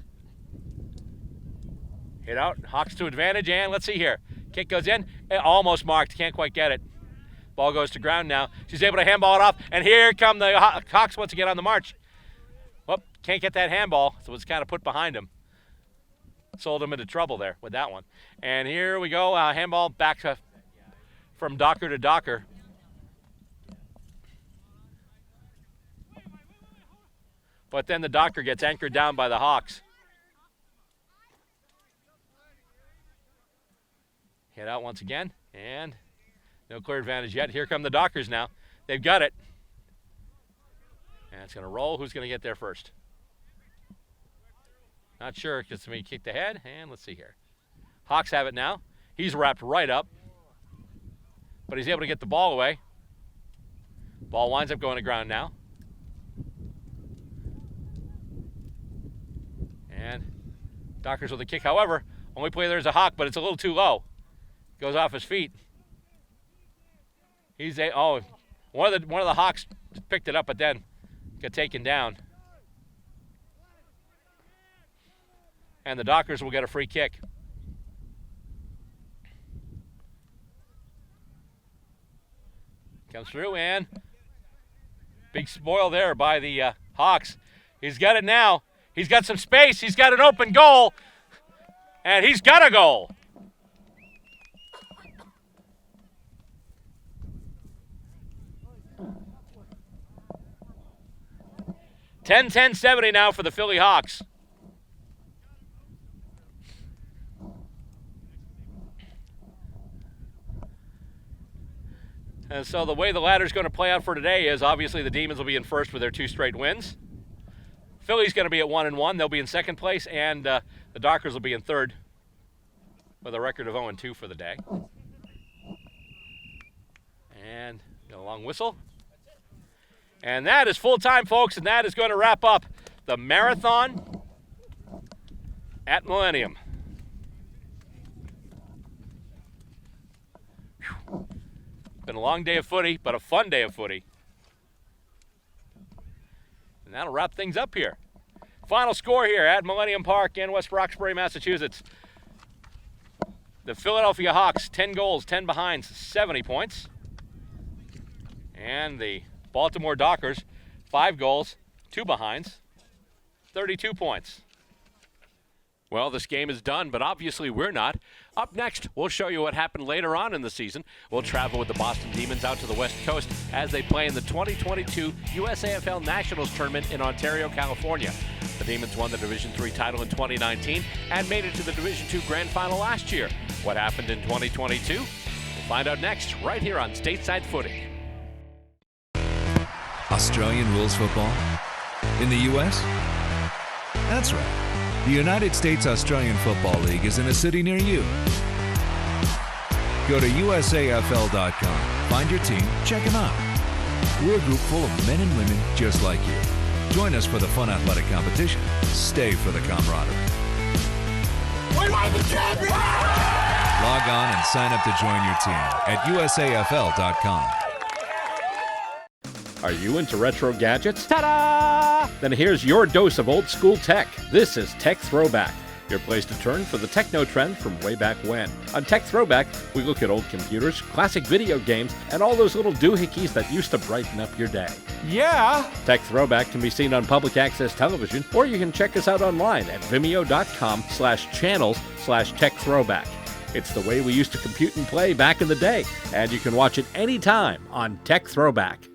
Hit out, Hawks to advantage, and let's see here. Kick goes in, almost marked, can't quite get it. Ball goes to ground now. She's able to handball it off, and here come the Hawks once again on the march. Well, can't get that handball, so it's kind of put behind him. Sold him into trouble there with that one. And here we go, handball back from Docker to Docker. But then the Docker gets anchored down by the Hawks. Hit out once again, and no clear advantage yet. Here come the Dockers now. They've got it. And it's going to roll. Who's going to get there first? Not sure, because somebody kicked the head. And let's see here. Hawks have it now. He's wrapped right up. But he's able to get the ball away. Ball winds up going to ground now. And Dockers with a kick. However, only play there's a Hawk, but it's a little too low. Goes off his feet. One of the Hawks picked it up, but then got taken down. And the Dockers will get a free kick. Comes through, and big spoil there by the Hawks. He's got it now. He's got some space. He's got an open goal. And he's got a goal. 10-10-70 now for the Philly Hawks. And so the way the ladder's going to play out for today is obviously the Demons will be in first with their 2 straight wins. Philly's going to be at 1-1. They'll be in second place, and the Dockers will be in third with a record of 0-2 for the day. And a long whistle. And that is full time, folks, and that is going to wrap up the marathon at Millennium. Whew. Been a long day of footy, but a fun day of footy. And that'll wrap things up here. Final score here at Millennium Park in West Roxbury, Massachusetts. The Philadelphia Hawks, 10 goals, 10 behinds, 70 points. And the Baltimore Dockers, 5 goals, 2 behinds, 32 points. Well, this game is done, but obviously we're not. Up next, we'll show you what happened later on in the season. We'll travel with the Boston Demons out to the West Coast as they play in the 2022 USAFL Nationals Tournament in Ontario, California. The Demons won the Division III title in 2019 and made it to the Division II Grand Final last year. What happened in 2022? We'll find out next, right here on Stateside Footy. Australian rules football? In the U.S.? That's right. The United States Australian Football League is in a city near you. Go to USAFL.com, find your team, check them out. We're a group full of men and women just like you. Join us for the fun athletic competition. Stay for the camaraderie. We want the champion! Log on and sign up to join your team at USAFL.com. Are you into retro gadgets? Ta-da! Then here's your dose of old school tech. This is Tech Throwback, your place to turn for the techno trend from way back when. On Tech Throwback, we look at old computers, classic video games, and all those little doohickeys that used to brighten up your day. Yeah! Tech Throwback can be seen on public access television, or you can check us out online at vimeo.com/channels/Tech Throwback. It's the way we used to compute and play back in the day, and you can watch it anytime on Tech Throwback.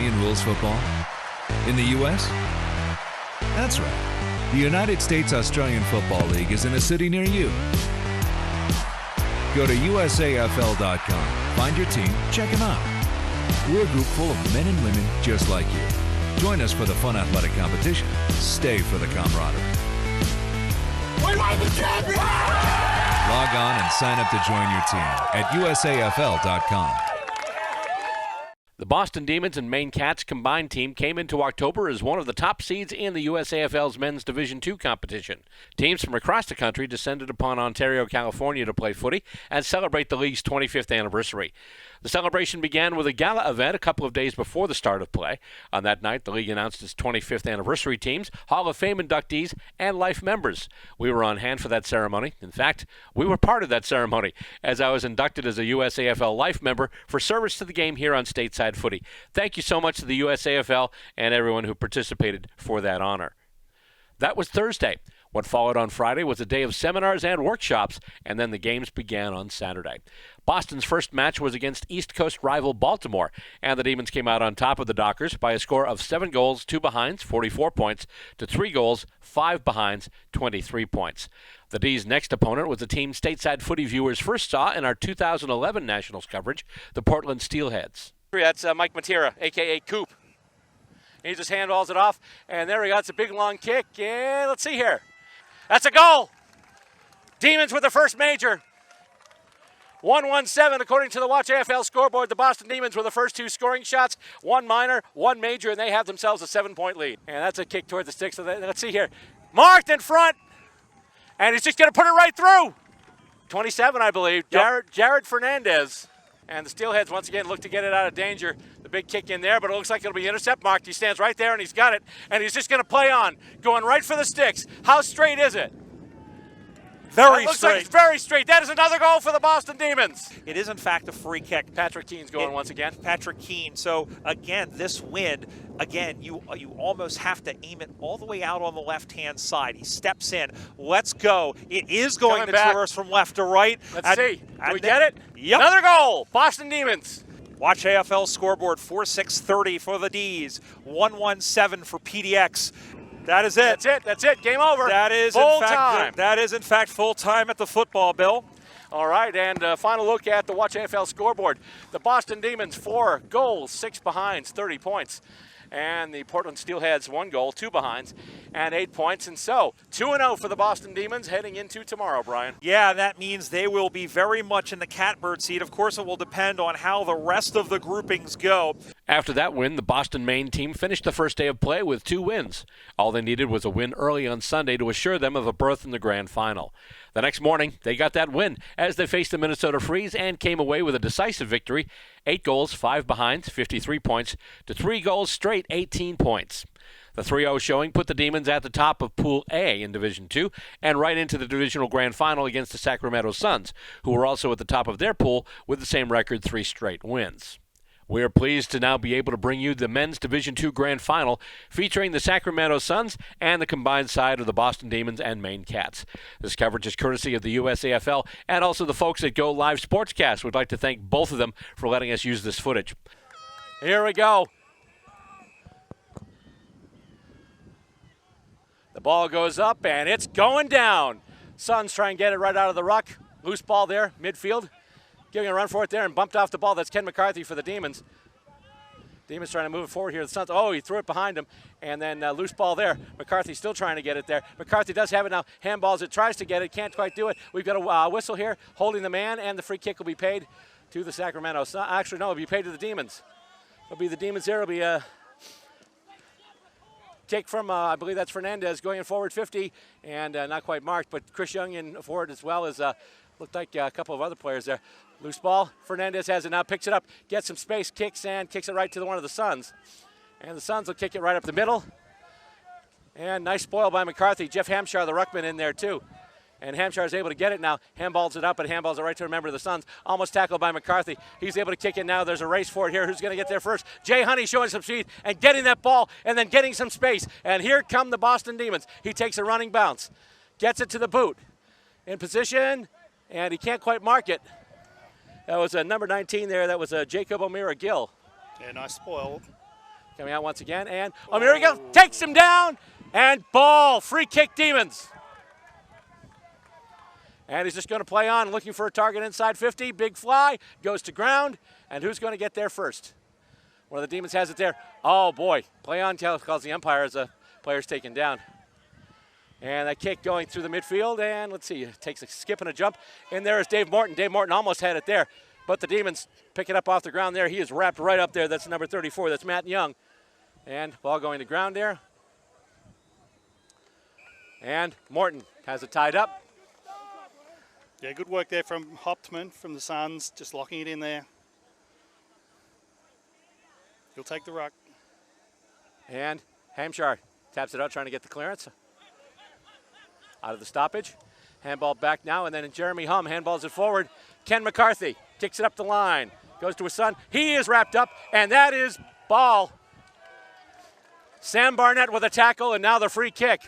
Australian Rules Football? In the U.S.? That's right. The United States Australian Football League is in a city near you. Go to USAFL.com, find your team, check them out. We're a group full of men and women just like you. Join us for the fun athletic competition. Stay for the camaraderie. We are the champions! Log on and sign up to join your team at USAFL.com. The Boston Demons and Maine Cats combined team came into October as one of the top seeds in the USAFL's men's Division II competition. Teams from across the country descended upon Ontario, California to play footy and celebrate the league's 25th anniversary. The celebration began with a gala event a couple of days before the start of play. On that night, the league announced its 25th anniversary teams, Hall of Fame inductees, and life members. We were on hand for that ceremony. In fact, we were part of that ceremony, as I was inducted as a USAFL life member for service to the game here on Stateside Footy. Thank you so much to the USAFL and everyone who participated for that honor. That was Thursday. What followed on Friday was a day of seminars and workshops, and then the games began on Saturday. Boston's first match was against East Coast rival Baltimore, and the Demons came out on top of the Dockers by a score of 7 goals, 2 behinds, 44 points, to 3 goals, 5 behinds, 23 points. The D's next opponent was a team Stateside Footy viewers first saw in our 2011 Nationals coverage, the Portland Steelheads. That's Mike Matera, a.k.a. Coop. He just handballs it off, and there we go. It's a big, long kick, and let's see here. That's a goal. Demons with the first major. 1-1-7 according to the Watch AFL scoreboard. The Boston Demons were the first 2 scoring shots, 1 minor, 1 major, and they have themselves a 7-point lead. And that's a kick toward the sticks. So let's see here. Marked in front, and he's just going to put it right through. 27, I believe. Yep. Jared Fernandez. And the Steelheads once again look to get it out of danger. The big kick in there, but it looks like it'll be intercept marked. He stands right there, and he's got it. And he's just going to play on, going right for the sticks. How straight is it? Very looks straight. like it's very straight. That is another goal for the Boston Demons. It is, in fact, a free kick. Patrick Keane's going once again. Patrick Keane. So, again, this win, you almost have to aim it all the way out on the left-hand side. He steps in. Let's go. It is going to traverse from left to right. Let's see. Do we get it? Yep. Another goal. Boston Demons. Watch AFL scoreboard, 4-6-30 for the D's, 1-1-7 for PDX. That is it. That's it. Game over. That is full time. That is in fact full time at the football, Bill. All right, and final look at the Watch AFL scoreboard. The Boston Demons 4 goals, 6 behinds, 30 points. And the Portland Steelheads 1 goal, 2 behinds, and 8 points. And so 2-0 for the Boston Demons heading into tomorrow, Brian. Yeah, that means they will be very much in the catbird seat. Of course, it will depend on how the rest of the groupings go. After that win, the Boston Maine team finished the first day of play with 2 wins. All they needed was a win early on Sunday to assure them of a berth in the grand final. The next morning, they got that win as they faced the Minnesota Freeze and came away with a decisive victory. 8 goals, 5 behinds, 53 points, to 3 goals straight, 18 points. The 3-0 showing put the Demons at the top of Pool A in Division II and right into the divisional grand final against the Sacramento Suns, who were also at the top of their pool with the same record, 3 straight wins. We are pleased to now be able to bring you the men's Division II Grand Final featuring the Sacramento Suns and the combined side of the Boston Demons and Maine Cats. This coverage is courtesy of the USAFL and also the folks at Go Live Sportscast. We'd like to thank both of them for letting us use this footage. Here we go. The ball goes up and it's going down. Suns try and get it right out of the ruck. Loose ball there, midfield. Giving a run for it there and bumped off the ball. That's Ken McCarthy for the Demons. Demons trying to move it forward here. The Suns, he threw it behind him. And then loose ball there. McCarthy still trying to get it there. McCarthy does have it now. Handballs it, tries to get it, can't quite do it. We've got a whistle here holding the man, and the free kick will be paid to the Sacramento. Actually, no, it'll be paid to the Demons. It'll be the Demons here. It'll be a kick from, I believe that's Fernandez, going in forward 50, and not quite marked, but Chris Young in forward as well as looked like a couple of other players there. Loose ball. Fernandez has it now, picks it up, gets some space, kicks it right to one of the Suns. And the Suns will kick it right up the middle. And nice spoil by McCarthy. Jeff Hampshire, the ruckman, in there too. And Hampshire is able to get it now. Handballs it up, but handballs it right to a member of the Suns. Almost tackled by McCarthy. He's able to kick it now. There's a race for it here. Who's going to get there first? Jay Honey showing some speed and getting that ball and then getting some space. And here come the Boston Demons. He takes a running bounce. Gets it to the boot. In position, and he can't quite mark it. That was number 19 there. That was Jacob O'Meara Gill. Yeah, nice spoil. Coming out once again, and here we go. Takes him down, and ball. Free kick, Demons. And he's just going to play on, looking for a target inside 50. Big fly, goes to ground, and who's going to get there first? One of the Demons has it there. Oh, boy. Play on calls the umpire as the player's taken down. And that kick going through the midfield, and let's see, takes a skip and a jump. And there is Dave Morton. Dave Morton almost had it there, but the Demons pick it up off the ground there. He is wrapped right up there. That's number 34. That's Matt Young. And ball going to ground there. And Morton has it tied up. Yeah, good work there from Hoptman from the Suns, just locking it in there. He'll take the ruck. And Hampshire taps it out, trying to get the clearance. Out of the stoppage. Handball back now, and then Jeremy Hum handballs it forward. Ken McCarthy kicks it up the line. Goes to his son. He is wrapped up, and that is ball. Sam Barnett with a tackle, and now the free kick.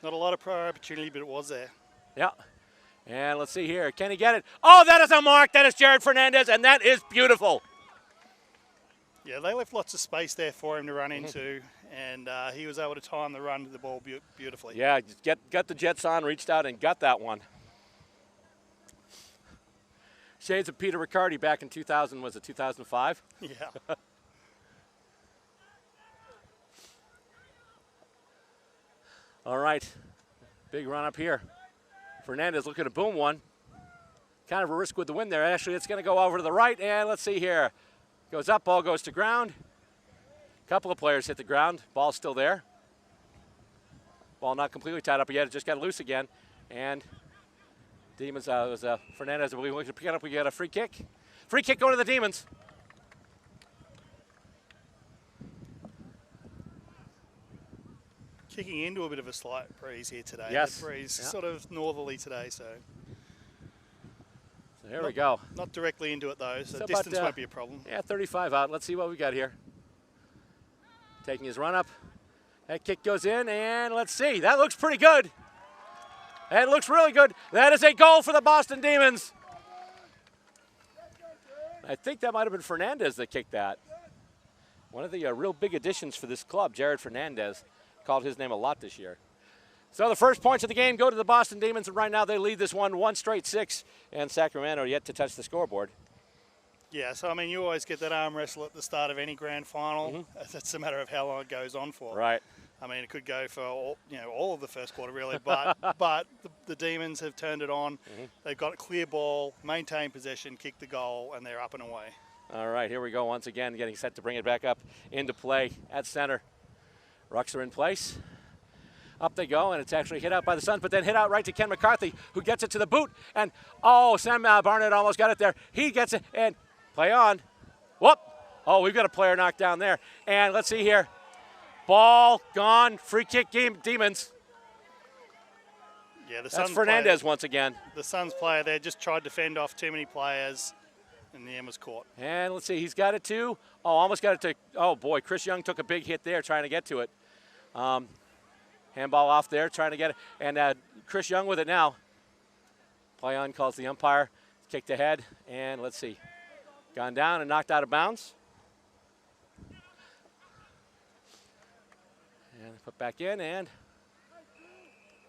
Not a lot of prior opportunity, but it was there. Yeah. And let's see here. Can he get it? Oh, that is a mark. That is Jared Fernandez, and that is beautiful. Yeah, they left lots of space there for him to run into, and he was able to time the run to the ball beautifully. Yeah, got the jets on, reached out, and got that one. Shades of Peter Riccardi back in 2000, was it 2005? Yeah. All right, big run up here. Fernandez looking to boom one. Kind of a risk with the wind there. Actually, it's going to go over to the right, and let's see here. Goes up, ball goes to ground. Couple of players hit the ground. Ball's still there. Ball not completely tied up yet. It just got loose again. And Demons, Fernandez, I believe, looking to pick it up. We get a free kick. Free kick going to the Demons. Kicking into a bit of a slight breeze here today. Yes. The breeze sort of northerly today, so. Here we go. Not directly into it, though, so About, distance won't be a problem. Yeah, 35 out. Let's see what we got here. Taking his run up. That kick goes in, and let's see. That looks pretty good. That looks really good. That is a goal for the Boston Demons. I think that might have been Fernandez that kicked that. One of the real big additions for this club, Jared Fernandez, called his name a lot this year. So the first points of the game go to the Boston Demons, and right now they lead this one straight 6, and Sacramento yet to touch the scoreboard. Yeah, so I mean, you always get that arm wrestle at the start of any grand final. It's a matter of how long it goes on for. Right. I mean, it could go for all of the first quarter really, but the Demons have turned it on. They've got a clear ball, maintain possession, kick the goal, and they're up and away. All right, here we go once again, getting set to bring it back up into play at center. Rucks are in place. Up they go, and it's actually hit out by the Suns, but then hit out right to Ken McCarthy, who gets it to the boot. And, Sam Barnett almost got it there. He gets it, and play on. Whoop. Oh, we've got a player knocked down there. And let's see here. Ball gone. Free kick game, Demons. Yeah, That's Fernandez once again. The Suns player there just tried to fend off too many players, and the end was caught. And let's see, he's got it too. Oh, almost got it to, oh boy, Chris Young took a big hit there trying to get to it. Handball off there, trying to get it. And Chris Young with it now. Play on calls the umpire. Kicked ahead, and let's see. Gone down and knocked out of bounds. And put back in, and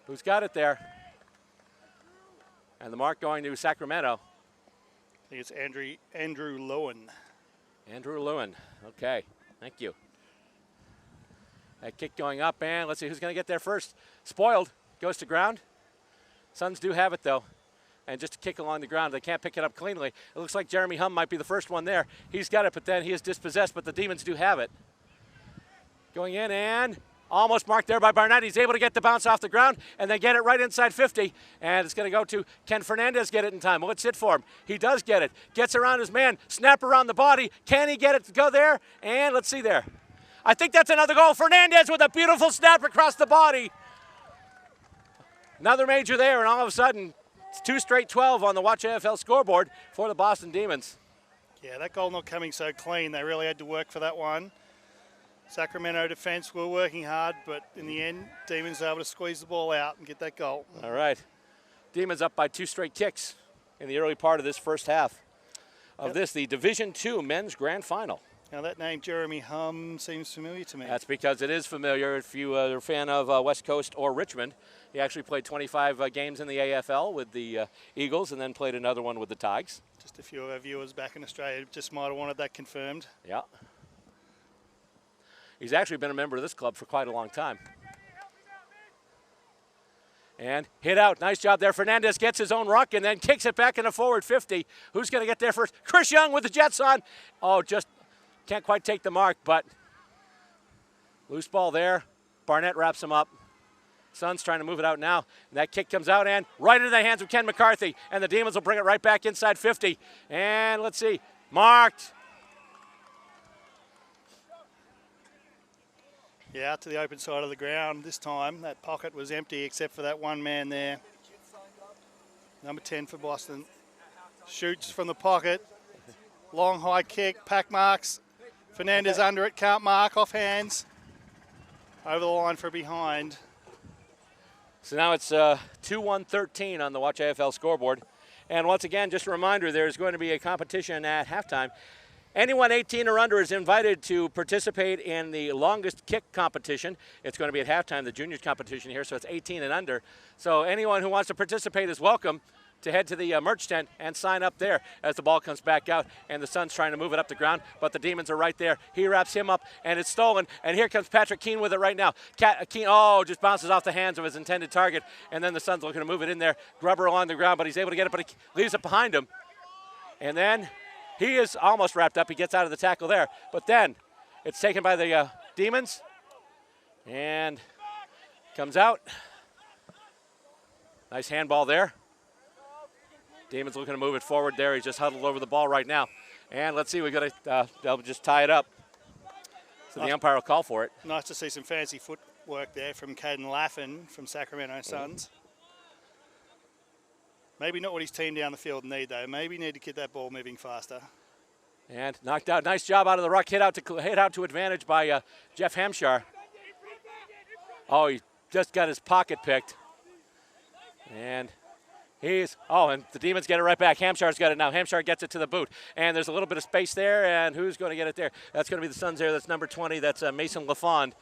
who's got it there? And the mark going to Sacramento. I think it's Andrew Lowen. Andrew Lewin, okay, thank you. That kick going up, and let's see who's going to get there first. Spoiled, goes to ground. Suns do have it, though. And just a kick along the ground. They can't pick it up cleanly. It looks like Jeremy Hum might be the first one there. He's got it, but then he is dispossessed, but the Demons do have it. Going in, and almost marked there by Barnett. He's able to get the bounce off the ground and then get it right inside 50. And it's going to go to Ken Fernandez, get it in time. What's it for him? He does get it. Gets around his man. Snap around the body. Can he get it to go there? And let's see there. I think that's another goal. Fernandez with a beautiful snap across the body. Another major there, and all of a sudden, it's 2 straight 12 on the Watch AFL scoreboard for the Boston Demons. Yeah, that goal not coming so clean. They really had to work for that one. Sacramento defense were working hard, but in the end, Demons were able to squeeze the ball out and get that goal. All right. Demons up by 2 straight kicks in the early part of this first half of the Division II Men's Grand Final. Now that name, Jeremy Hum, seems familiar to me. That's because it is familiar. If you are a fan of West Coast or Richmond, he actually played 25 games in the AFL with the Eagles and then played another one with the Tigers. Just a few of our viewers back in Australia just might have wanted that confirmed. Yeah. He's actually been a member of this club for quite a long time. And hit out. Nice job there. Fernandez gets his own ruck and then kicks it back in the forward 50. Who's going to get there first? Chris Young with the Jets on. Oh, just can't quite take the mark, but loose ball there. Barnett wraps him up. Suns trying to move it out now. And that kick comes out and right into the hands of Ken McCarthy. And the Demons will bring it right back inside 50. And let's see. Marked. Yeah, out to the open side of the ground this time. That pocket was empty except for that one man there. Number 10 for Boston. Shoots from the pocket. Long high kick, pack marks. Fernandez under it, can't mark, off hands. Over the line for behind. So now it's 2-1-13 on the Watch AFL scoreboard. And once again, just a reminder, there's going to be a competition at halftime. Anyone 18 or under is invited to participate in the longest kick competition. It's going to be at halftime, the juniors competition here, so it's 18 and under. So anyone who wants to participate is welcome to head to the merch tent and sign up there as the ball comes back out. And the Suns trying to move it up the ground, but the Demons are right there. He wraps him up, and it's stolen. And here comes Patrick Keane with it right now. Keane, just bounces off the hands of his intended target. And then the Suns looking to move it in there. Grubber along the ground, but he's able to get it, but he leaves it behind him. And then he is almost wrapped up. He gets out of the tackle there. But then it's taken by the Demons and comes out. Nice handball there. Demons looking to move it forward there. He's just huddled over the ball right now. And let's see, we've got to they'll just tie it up. So the umpire will call for it. Nice to see some fancy footwork there from Caden Laffin from Sacramento Suns. Maybe not what his team down the field need, though. Maybe need to get that ball moving faster. And knocked out. Nice job out of the ruck. Hit out to advantage by Jeff Hampshire. Oh, he just got his pocket picked. And and the Demons get it right back. Hampshire's got it now. Hampshire gets it to the boot. And there's a little bit of space there, and who's going to get it there? That's going to be the Suns there. That's number 20. That's Mason LaFond.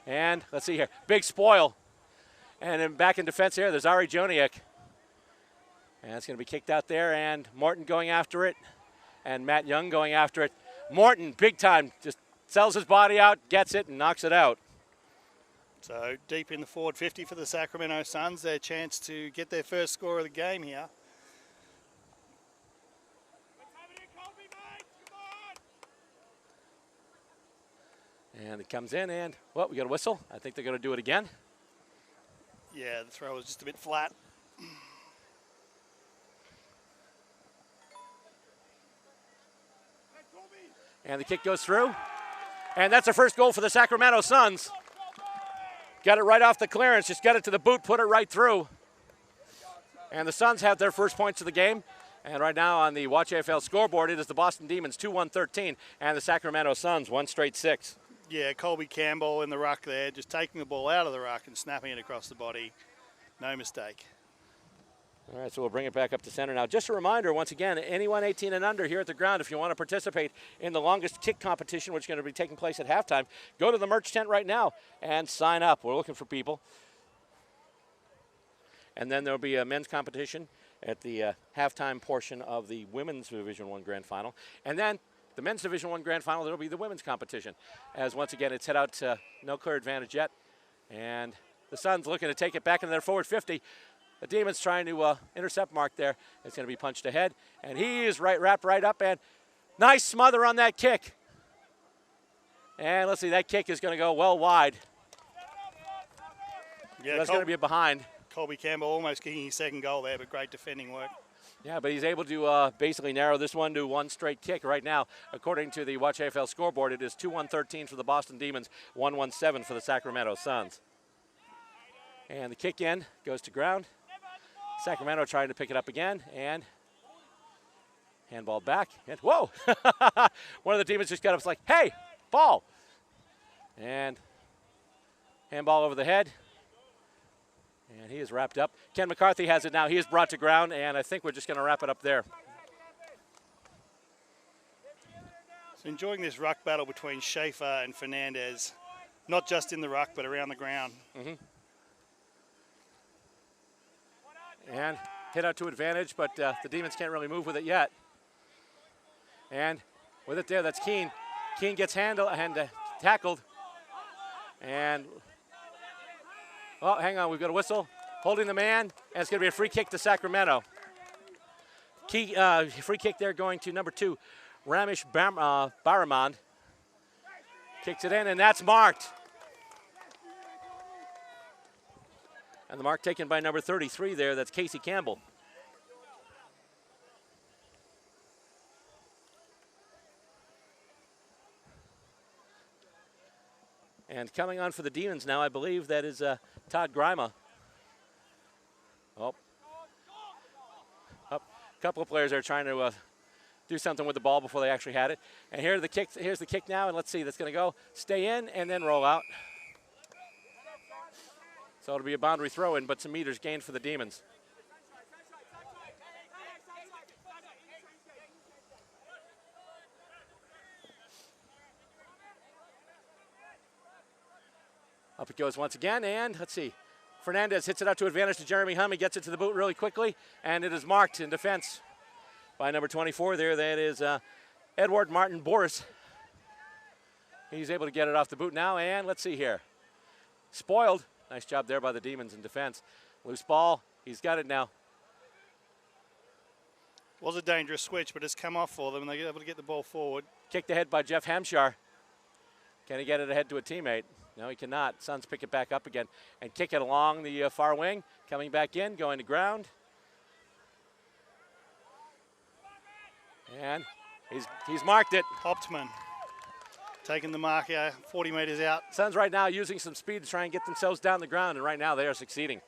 And let's see here. Big spoil. And then back in defense here, there's Ari Joniak. And it's going to be kicked out there, and Morton going after it, and Matt Young going after it. Morton, big time, just sells his body out, gets it, and knocks it out. So deep in the forward 50 for the Sacramento Suns, their chance to get their first score of the game here. And it comes in, and, we got a whistle. I think they're going to do it again. Yeah, the throw was just a bit flat. And the kick goes through. And that's the first goal for the Sacramento Suns. Got it right off the clearance, just got it to the boot, put it right through. And the Suns have their first points of the game. And right now on the Watch AFL scoreboard, it is the Boston Demons 2-1-13 and the Sacramento Suns 1 straight 6. Yeah, Colby Campbell in the ruck there, just taking the ball out of the ruck and snapping it across the body. No mistake. All right, so we'll bring it back up to center now. Just a reminder, once again, anyone 18 and under here at the ground, if you want to participate in the longest kick competition, which is going to be taking place at halftime, go to the merch tent right now and sign up. We're looking for people. And then there'll be a men's competition at the halftime portion of the women's Division I Grand Final. And then the men's Division I Grand Final, there'll be the women's competition. As once again, it's head out to no clear advantage yet. And the Suns looking to take it back into their forward 50. The Demons trying to intercept Mark there. It's going to be punched ahead. And he is wrapped right up. And nice smother on that kick. And let's see, that kick is going to go well wide. Yeah, that's going to be a behind. Colby Campbell almost kicking his second goal there, but great defending work. Yeah, but he's able to basically narrow this one to one straight kick right now. According to the Watch AFL scoreboard, it is 2-1-13 for the Boston Demons, 1-1-7 for the Sacramento Suns. And the kick in goes to ground. Sacramento trying to pick it up again, and handball back, and whoa! One of the Demons just got up, it's like, hey, ball! And handball over the head, and he is wrapped up. Ken McCarthy has it now. He is brought to ground, and I think we're just going to wrap it up there. So enjoying this ruck battle between Schaefer and Fernandez, not just in the ruck, but around the ground. And hit out to advantage, but the Demons can't really move with it yet. And with it there, that's Keene. Keene gets handled and tackled. And, oh, hang on, we've got a whistle. Holding the man, and it's going to be a free kick to Sacramento. Free kick there going to number 2, Ramesh Baramand. Kicks it in, and that's marked. And the mark taken by number 33 there, that's Casey Campbell. And coming on for the Demons now, I believe that is Todd Grima. Oh. A couple of players are trying to do something with the ball before they actually had it. And here's the kick now, and let's see, that's going to go, stay in, and then roll out. So it'll be a boundary throw-in, but some meters gained for the Demons. Up it goes once again, and let's see. Fernandez hits it out to advantage to Jeremy Hum. He gets it to the boot really quickly, and it is marked in defense by number 24 there. That is Edward Martin Boris. He's able to get it off the boot now, and let's see here. Spoiled. Nice job there by the Demons in defense. Loose ball. He's got it now. Was a dangerous switch, but it's come off for them, and they're able to get the ball forward. Kicked ahead by Jeff Hamshar. Can he get it ahead to a teammate? No, he cannot. Suns pick it back up again and kick it along the far wing. Coming back in, going to ground. And he's marked it. Optman taking the mark here, 40 meters out. Suns right now using some speed to try and get themselves down the ground, and right now they are succeeding.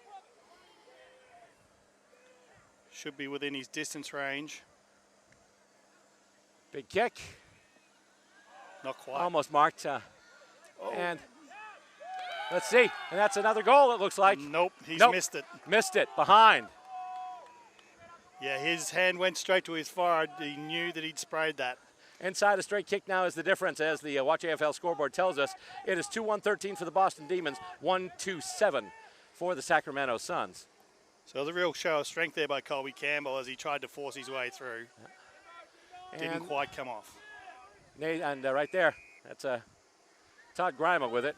Should be within his distance range. Big kick. Not quite. Almost marked. And let's see. And that's another goal, it looks like. Nope, he's missed it. Missed it. Behind. Yeah, his hand went straight to his forehead. He knew that he'd sprayed that. Inside a straight kick now is the difference, as the Watch AFL scoreboard tells us. It is 2-1-13 for the Boston Demons, 1-2-7 for the Sacramento Suns. So it was a real show of strength there by Colby Campbell as he tried to force his way through. Didn't quite come off. And right there, that's Todd Grima with it.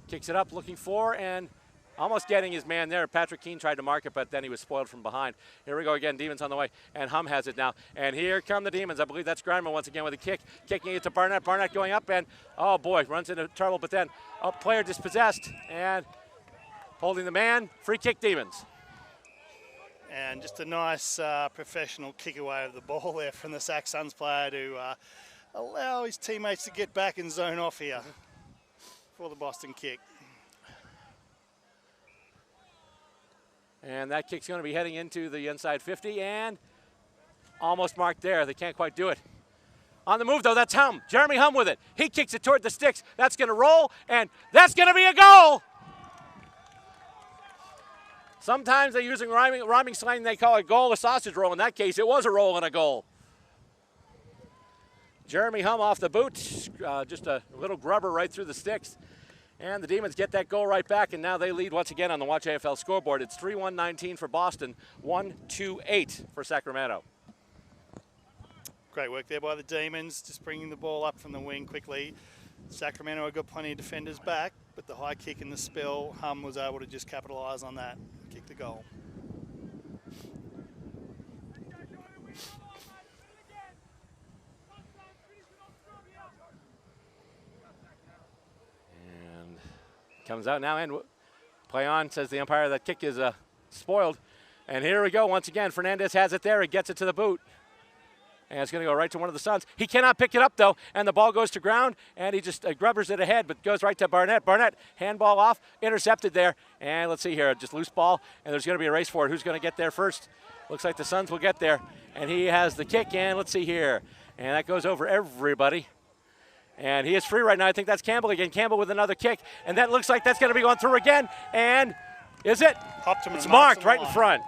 Kicks it up, looking for, and almost getting his man there. Patrick Keene tried to mark it, but then he was spoiled from behind. Here we go again, Demons on the way, and Hum has it now. And here come the Demons. I believe that's Grima once again with a kick. Kicking it to Barnett. Barnett going up, and oh boy, runs into trouble, but then a player dispossessed, and holding the man. Free kick, Demons. And just a nice professional kick away of the ball there from the Sac Suns player to allow his teammates to get back and zone off here for the Boston kick. And that kick's going to be heading into the inside 50, and almost marked there. They can't quite do it. On the move, though, that's Hum. Jeremy Hum with it. He kicks it toward the sticks. That's going to roll, and that's going to be a goal. Sometimes they're using rhyming slang. They call it goal a sausage roll. In that case, it was a roll and a goal. Jeremy Hum off the boot. Just a little grubber right through the sticks. And the Demons get that goal right back, and now they lead once again on the Watch AFL scoreboard. It's 3-1-19 for Boston, 1-2-8 for Sacramento. Great work there by the Demons, just bringing the ball up from the wing quickly. Sacramento have got plenty of defenders back, but the high kick and the spill, Hum was able to just capitalise on that, kick the goal. Comes out now and play on, says the umpire. That kick is spoiled. And here we go once again. Fernandez has it there. He gets it to the boot. And it's going to go right to one of the Suns. He cannot pick it up, though, and the ball goes to ground, and he just grubbers it ahead, but goes right to Barnett. Barnett, handball off, intercepted there. And let's see here, just loose ball, and there's going to be a race for it. Who's going to get there first? Looks like the Suns will get there. And he has the kick, and let's see here. And that goes over everybody. And he is free right now. I think that's Campbell again. Campbell with another kick. And that looks like that's going to be going through again. And is it? It's marked right in front.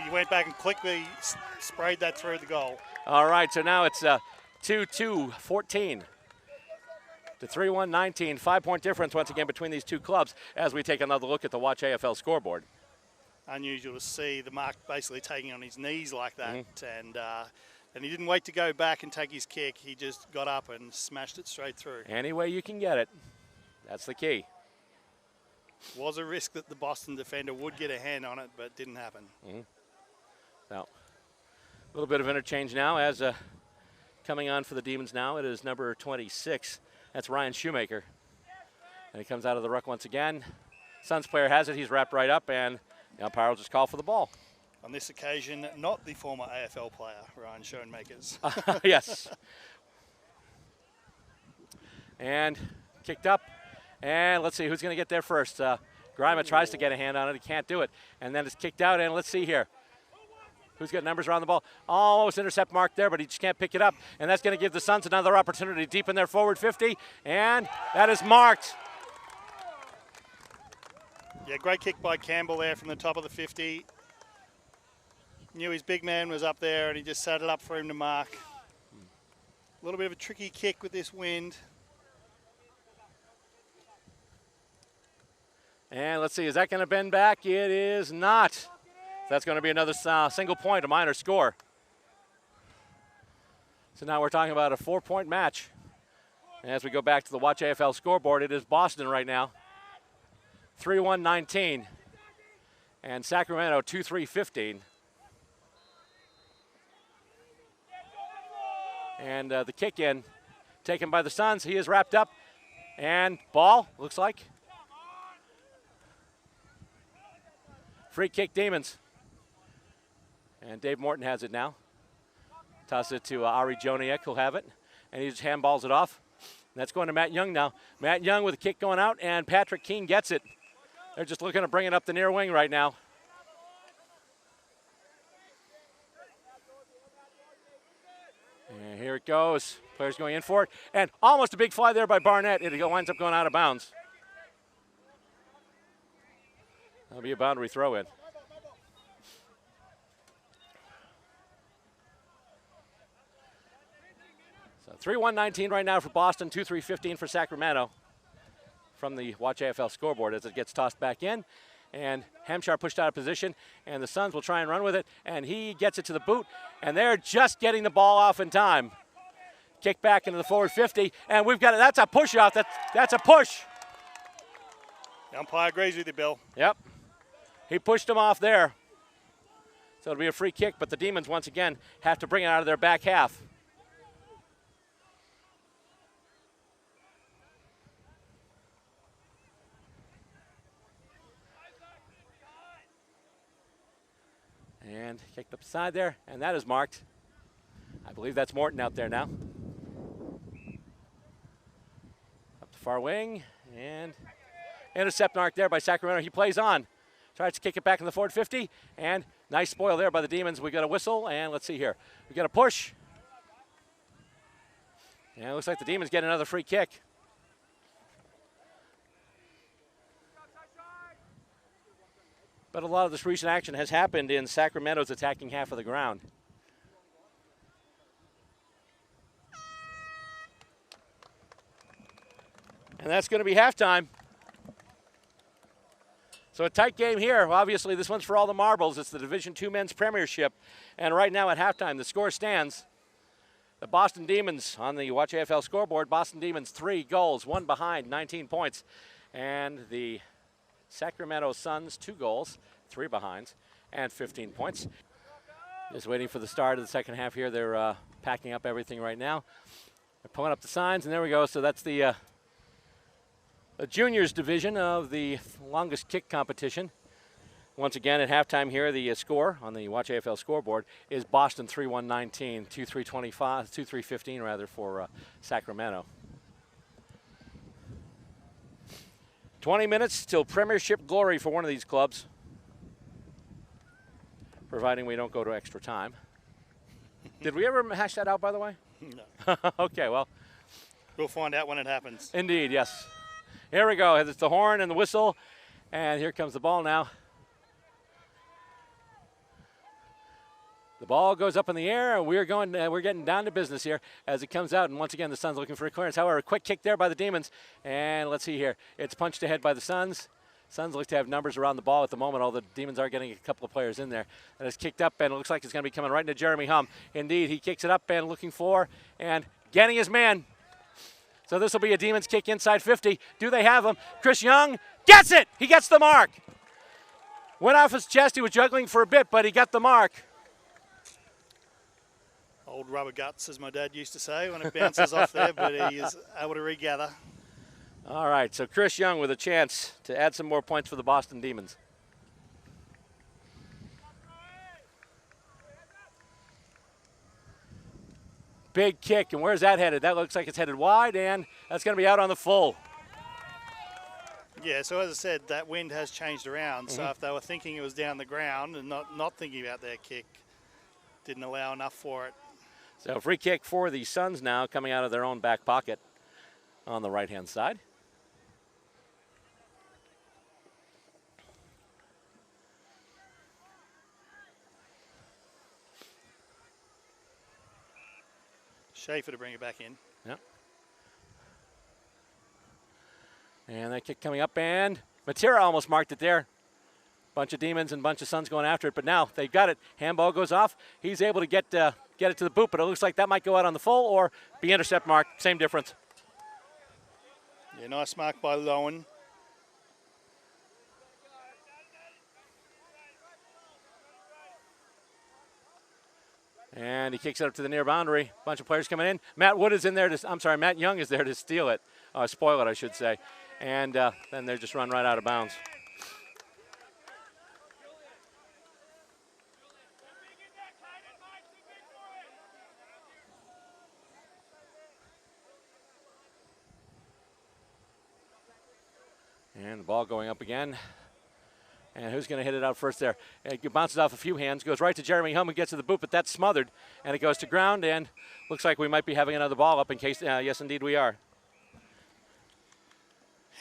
He went back and quickly sprayed that through the goal. All right, so now it's 2-2-14 to 3-1-19. 5-point difference once again between these two clubs as we take another look at the Watch AFL scoreboard. Unusual to see the mark basically taking on his knees like that, and he didn't wait to go back and take his kick. He just got up and smashed it straight through. Any way you can get it, that's the key. Was a risk that the Boston defender would get a hand on it, but didn't happen. Now, a little bit of interchange now as coming on for the Demons now. It is number 26. That's Ryan Shoemaker. And he comes out of the ruck once again. Suns player has it. He's wrapped right up, and the umpire will just call for the ball. On this occasion, not the former AFL player, Ryan Schoenmakers. Yes. And kicked up. And let's see who's going to get there first. Grima tries to get a hand on it. He can't do it. And then it's kicked out. And let's see here. Who's got numbers around the ball? Almost intercept mark there, but he just can't pick it up. And that's going to give the Suns another opportunity deep in their forward 50. And that is marked. Yeah, great kick by Campbell there from the top of the 50. Knew his big man was up there, and he just set it up for him to mark. A little bit of a tricky kick with this wind. And let's see, is that going to bend back? It is not. That's going to be another single point, a minor score. So now we're talking about a 4-point match. And as we go back to the Watch AFL scoreboard, it is Boston right now. 3-1-19. And Sacramento 2-3-15. And the kick in taken by the Suns. He is wrapped up. And ball, looks like. Free kick, Demons. And Dave Morton has it now. Toss it to Ari Joniak, who'll have it. And he just handballs it off. And that's going to Matt Young now. Matt Young with a kick going out, and Patrick Keene gets it. They're just looking to bring it up the near wing right now. And here it goes. Players going in for it. And almost a big fly there by Barnett. It winds up going out of bounds. That'll be a boundary throw in. So 3-1-19 right now for Boston, 2-3-15 for Sacramento from the Watch AFL scoreboard as it gets tossed back in. And Hampshire pushed out of position, and the Suns will try and run with it, and he gets it to the boot, and they're just getting the ball off in time. Kick back into the forward 50, and we've got it. That's a push off. That's a push. The umpire agrees with you, Bill. Yep. He pushed him off there. So it'll be a free kick, but the Demons once again have to bring it out of their back half. And kicked up the side there, and that is marked. I believe that's Morton out there now. Up the far wing, and intercept mark there by Sacramento. He plays on. Tries to kick it back in the forward 50, and nice spoil there by the Demons. We got a whistle, and let's see here. We got a push. And it looks like the Demons get another free kick. But a lot of this recent action has happened in Sacramento's attacking half of the ground. And that's going to be halftime. So a tight game here. Obviously, this one's for all the marbles. It's the Division II Men's Premiership. And right now at halftime, the score stands. The Boston Demons on the Watch AFL scoreboard. Boston Demons 3 goals, 1 behind, 19 points. And the Sacramento Suns 2 goals, 3 behinds, and 15 points. Just waiting for the start of the second half here. They're packing up everything right now. They're pulling up the signs, and there we go. So that's the juniors division of the longest kick competition. Once again, at halftime here, the score on the Watch AFL scoreboard is Boston 3-1-19, 2-3-15 rather for Sacramento. 20 minutes till premiership glory for one of these clubs, providing we don't go to extra time. Did we ever hash that out, by the way? No. Okay, well. We'll find out when it happens. Indeed, yes. Here we go. It's the horn and the whistle, and here comes the ball now. The ball goes up in the air, and we're getting down to business here as it comes out. And once again, the Suns looking for a clearance. However, a quick kick there by the Demons. And let's see here. It's punched ahead by the Suns. Suns look to have numbers around the ball at the moment, although the Demons are getting a couple of players in there. And it's kicked up, and it looks like it's going to be coming right into Jeremy Hum. Indeed, he kicks it up and looking for and getting his man. So this will be a Demons kick inside 50. Do they have him? Chris Young gets it. He gets the mark. Went off his chest. He was juggling for a bit, but he got the mark. Old rubber guts, as my dad used to say, when it bounces off there, but he is able to regather. All right, so Chris Young with a chance to add some more points for the Boston Demons. Big kick, and where's that headed? That looks like it's headed wide, and that's going to be out on the full. Yeah, so as I said, that wind has changed around, so if they were thinking it was down the ground and not thinking about their kick, didn't allow enough for it. So free kick for the Suns now, coming out of their own back pocket on the right-hand side. Schaefer to bring it back in. Yep. And that kick coming up, and Matera almost marked it there. Bunch of Demons and bunch of Suns going after it, but now they've got it. Handball goes off. He's able to get it to the boot, but it looks like that might go out on the full or be intercept mark. Same difference. Yeah, nice mark by Lowen. And he kicks it up to the near boundary. Bunch of players coming in. Matt Wood is in there Matt Young is there to steal it, spoil it, I should say. And then they just run right out of bounds. And the ball going up again. And who's going to hit it out first there? It bounces off a few hands, goes right to Jeremy Hum, who gets to the boot, but that's smothered. And it goes to ground, and looks like we might be having another ball up in case, yes, indeed we are.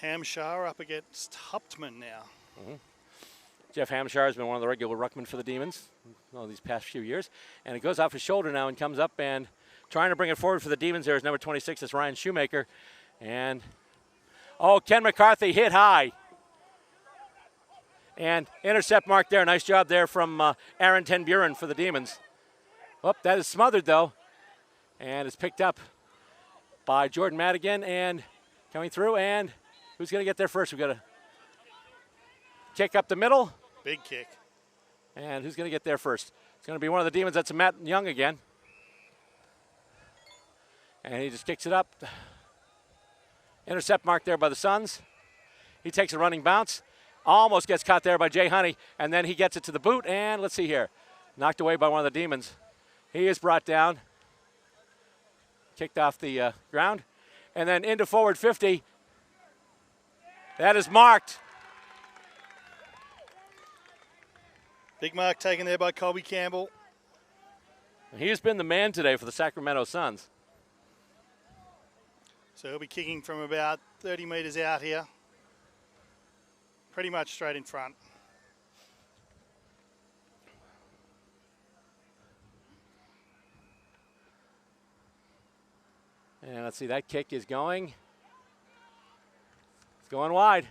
Hampshire up against Huptman now. Jeff Hampshire has been one of the regular ruckmen for the Demons these past few years. And it goes off his shoulder now and comes up, and trying to bring it forward for the Demons there is number 26, that's Ryan Shoemaker. And, Ken McCarthy hit high. And intercept mark there. Nice job there from Aaron Ten Buren for the Demons. That is smothered, though. And it's picked up by Jordan Madigan and coming through. And who's going to get there first? We've got a kick up the middle. Big kick. And who's going to get there first? It's going to be one of the Demons. That's Matt Young again. And he just kicks it up. Intercept mark there by the Suns. He takes a running bounce. Almost gets caught there by Jay Honey, and then he gets it to the boot, and let's see here. Knocked away by one of the Demons. He is brought down. Kicked off the ground. And then into forward 50. That is marked. Big mark taken there by Colby Campbell. He has been the man today for the Sacramento Suns. So he'll be kicking from about 30 metres out here. Pretty much straight in front. And let's see, that kick is going. It's going wide.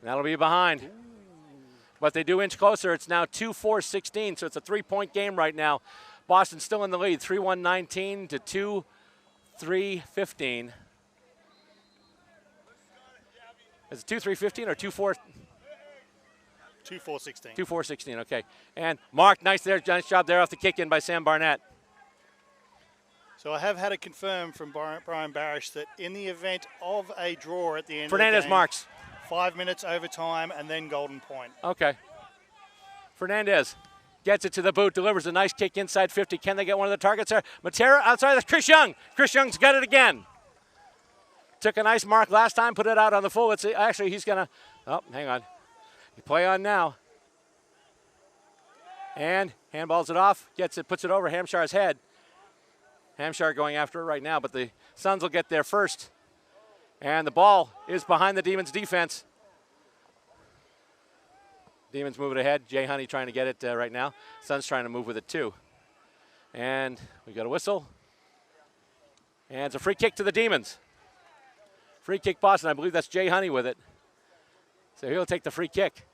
And that'll be behind. But they do inch closer. It's now 2-4-16, so it's a 3-point game right now. Boston's still in the lead, 3-1-19 to 2-3-15. Is it 2-3-15 or 2-4? 2-4-16. 2-4-16, okay. And Mark, nice job there off the kick in by Sam Barnett. So I have had it confirmed from Brian Barish that in the event of a draw at the end Fernandez of the game, marks. 5 minutes overtime and then golden point. Okay. Fernandez gets it to the boot, delivers a nice kick inside 50. Can they get one of the targets there? Matera outside, that's Chris Young. Chris Young's got it again. Took a nice mark last time, put it out on the full. Actually, he's going to, hang on. You play on now. And handballs it off, gets it, puts it over Hampshire's head. Hampshire going after it right now, but the Suns will get there first. And the ball is behind the Demons' defense. Demons moving ahead. Jay Honey trying to get it right now. Suns trying to move with it too. And we got a whistle. And it's a free kick to the Demons. Free kick Boston. I believe that's Jay Honey with it. So he'll take the free kick.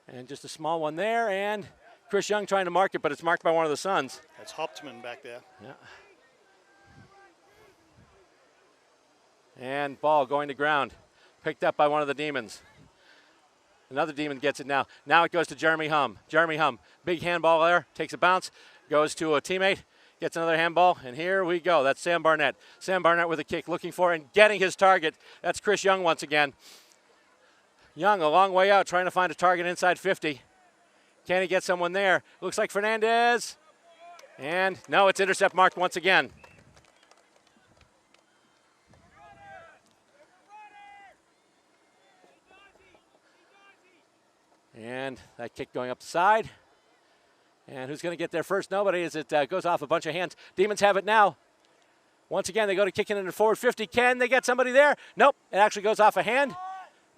And just a small one there. And Chris Young trying to mark it, but it's marked by one of the Suns. That's Hoptman back there. Yeah. And ball going to ground. Picked up by one of the Demons. Another Demon gets it now. Now it goes to Jeremy Hum. Jeremy Hum, big handball there, takes a bounce, goes to a teammate, gets another handball, and here we go. That's Sam Barnett. Sam Barnett with a kick, looking for and getting his target. That's Chris Young once again. Young a long way out, trying to find a target inside 50. Can he get someone there? Looks like Fernandez. And no, it's intercept marked once again. And that kick going up the side. And who's going to get there first? Nobody, as it goes off a bunch of hands. Demons have it now. Once again, they go to kicking it in forward 50. Can they get somebody there? Nope, it actually goes off a hand.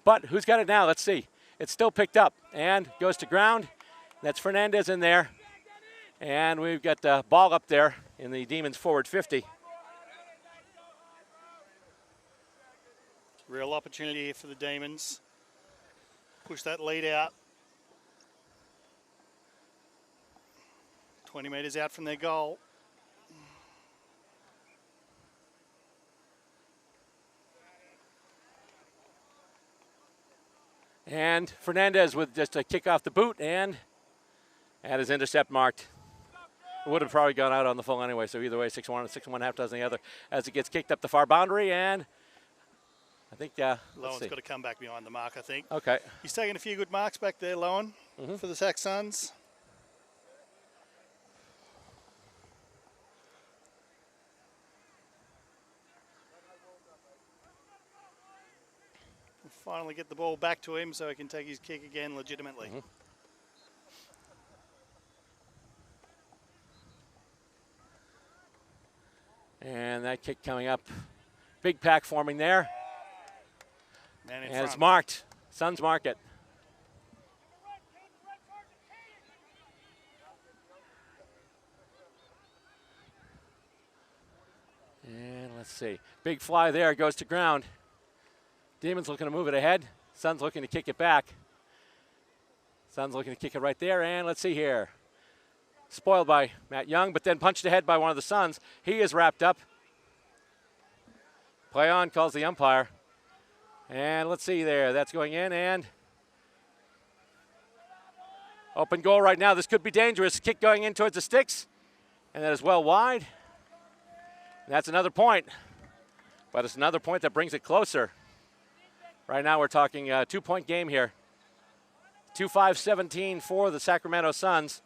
But who's got it now? Let's see. It's still picked up and goes to ground. That's Fernandez in there. And we've got the ball up there in the Demons forward 50. Real opportunity here for the Demons. Push that lead out. 20 metres out from their goal. And Fernandez with just a kick off the boot and had his intercept marked. It would have probably gone out on the full anyway, so either way, 6-1 and 6-1, half dozen the other, as it gets kicked up the far boundary, and I think, Lowen's got to come back behind the mark, I think. Okay. He's taking a few good marks back there, Lowen, for the Sac Suns. We'll finally get the ball back to him so he can take his kick again legitimately. And that kick coming up. Big pack forming there. Man in and front. It's marked. Suns mark it. And let's see. Big fly there, goes to ground. Demons looking to move it ahead. Suns looking to kick it back. Suns looking to kick it right there, and let's see here. Spoiled by Matt Young, but then punched ahead by one of the Suns. He is wrapped up. Play on, calls the umpire. And let's see there, that's going in, and open goal right now. This could be dangerous. Kick going in towards the sticks, and that is well wide. And that's another point, but it's another point that brings it closer. Right now we're talking a 2-point game here. 2-5-17 for the Sacramento Suns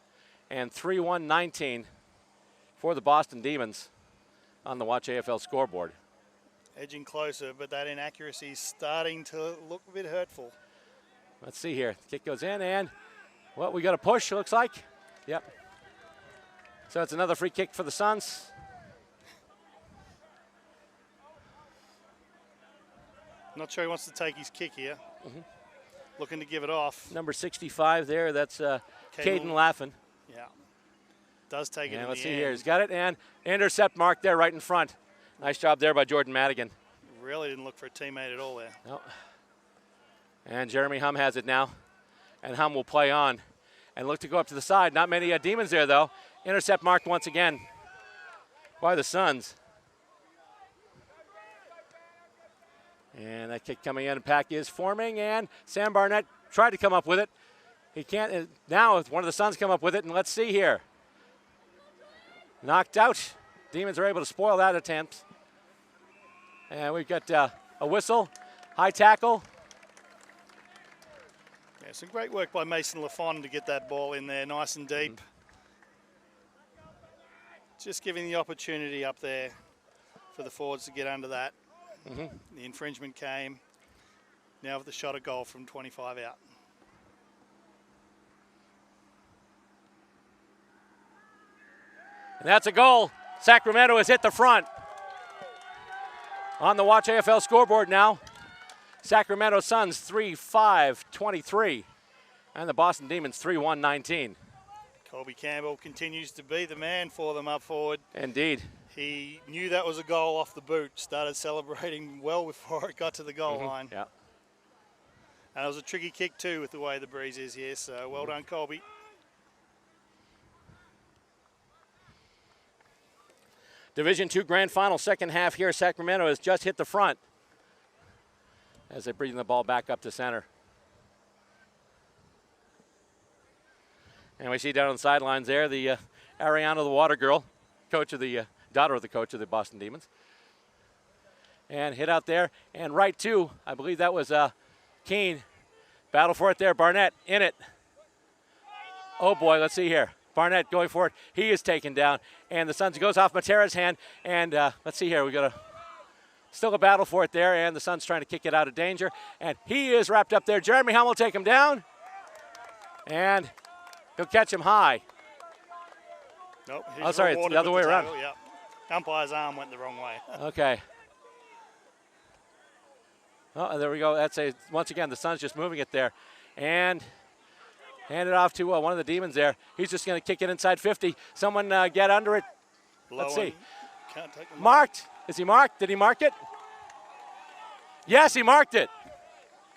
and 3-1-19 for the Boston Demons on the Watch AFL scoreboard. Edging closer, but that inaccuracy is starting to look a bit hurtful. Let's see here. The kick goes in, and well, we got a push, looks like. Yep. So it's another free kick for the Suns. Not sure he wants to take his kick here. Looking to give it off. Number 65 there, that's Caden Laffin. Yeah. Does take it in let's the see end. here. He's got it, and intercept mark there right in front. Nice job there by Jordan Madigan. Really didn't look for a teammate at all there. No. And Jeremy Hum has it now. And Hum will play on and look to go up to the side. Not many Demons there, though. Intercept marked once again by the Suns. And that kick coming in, pack is forming, and Sam Barnett tried to come up with it. He can't. Now one of the Suns come up with it, and let's see here. Knocked out. Demons are able to spoil that attempt. And we've got a whistle, high tackle. Yeah, some great work by Mason Lafon to get that ball in there nice and deep. Just giving the opportunity up there for the forwards to get under that. The infringement came. Now with the shot at goal from 25 out. And that's a goal. Sacramento has hit the front. On the Watch AFL scoreboard now. Sacramento Suns 3-5-23 And the Boston Demons 3-1-19. Colby Campbell continues to be the man for them up forward. Indeed. He knew that was a goal off the boot, started celebrating well before it got to the goal line. Yeah. And it was a tricky kick too with the way the breeze is here, so well done, Colby. Division II Grand Final, second half here. Sacramento has just hit the front as they bring the ball back up to center. And we see down on the sidelines there the Ariana, the water girl, coach of the daughter of the coach of the Boston Demons. And hit out there and right to, I believe that was Keene. Battle for it there, Barnett in it. Oh boy, let's see here. Barnett going for it. He is taken down. And the Suns goes off Matera's hand. And let's see here. We got still a battle for it there. And the Suns trying to kick it out of danger. And he is wrapped up there. Jeremy Humm will take him down. And he'll catch him high. Nope. Oh, sorry, it's the other way around. Yep. Umpire's arm went the wrong way. Okay. Oh, there we go. That's once again, the Suns just moving it there. And hand it off to one of the Demons there. He's just going to kick it inside 50. Someone get under it. Let's see. Can't take the Marked. Is he marked? Did he mark it? Yes, he marked it.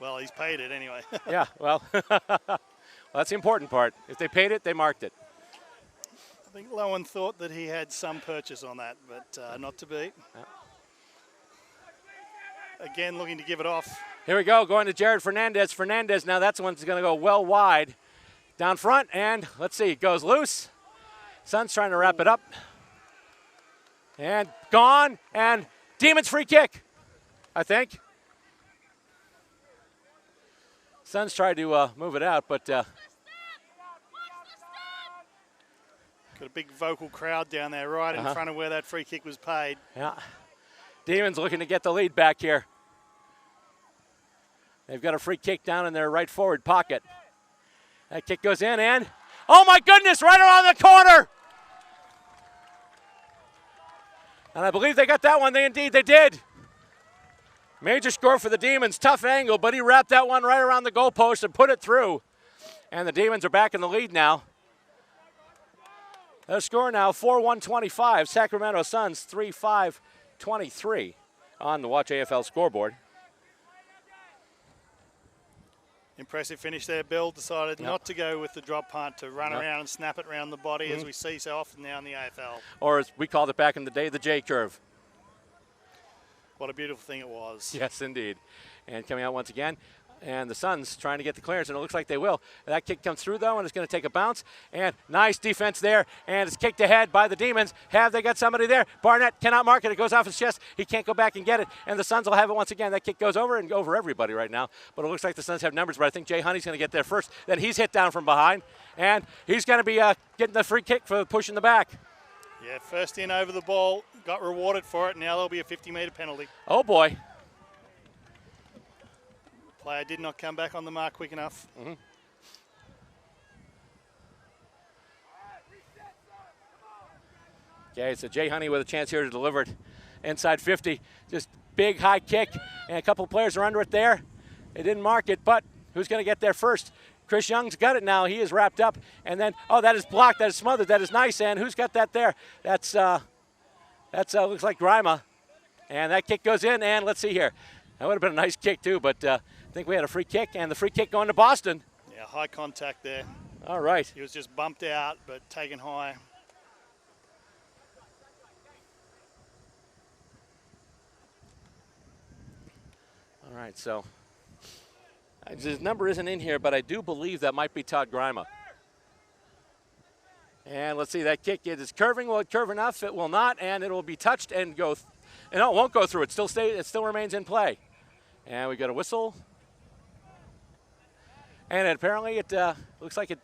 Well, he's paid it anyway. Yeah, well, that's the important part. If they paid it, they marked it. I think Lowen thought that he had some purchase on that, but not to be. Yeah. Again, looking to give it off. Here we go, going to Jared Fernandez. Fernandez, now that's one's going to go well wide. Down front, and let's see, it goes loose. Suns trying to wrap it up. And gone, and Demons free kick, I think. Suns tried to move it out, but got a big vocal crowd down there right in front of where that free kick was paid. Yeah. Demons looking to get the lead back here. They've got a free kick down in their right forward pocket. That kick goes in and, oh my goodness, right around the corner. And I believe they got that one. They did. Major score for the Demons. Tough angle, but he wrapped that one right around the goalpost and put it through. And the Demons are back in the lead now. Their score now 4-1-25. Sacramento Suns 3-5-23 on the Watch AFL scoreboard. Impressive finish there. Bill decided not to go with the drop punt, to run around and snap it around the body as we see so often now in the AFL. Or as we called it back in the day, the J curve. What a beautiful thing it was. Yes, indeed. And coming out once again. And the Suns trying to get the clearance, and it looks like they will. That kick comes through, though, and it's going to take a bounce. And nice defense there, and it's kicked ahead by the Demons. Have they got somebody there? Barnett cannot mark it. It goes off his chest. He can't go back and get it, and the Suns will have it once again. That kick goes over and over everybody right now. But it looks like the Suns have numbers, but I think Jay Honey's going to get there first. Then he's hit down from behind, and he's going to be getting the free kick for pushing the back. Yeah, first in over the ball, got rewarded for it. Now there'll be a 50-metre penalty. Oh, boy. Player did not come back on the mark quick enough. Okay, so Jay Honey with a chance here to deliver it inside 50. Just big high kick, and a couple players are under it there. They didn't mark it, but who's going to get there first? Chris Young's got it now. He is wrapped up, and then, oh, that is blocked. That is smothered. That is nice, and who's got that there? That's looks like Grima, and that kick goes in, and let's see here. That would have been a nice kick too, but I think we had a free kick, and the free kick going to Boston. Yeah, high contact there. All right. He was just bumped out, but taken high. All right, so his number isn't in here, but I do believe that might be Todd Grima. And let's see, that kick, it is curving. Will it curve enough? It will not, and it will be touched and go. No, it won't go through. It still remains in play. And we got a whistle. And apparently it looks like it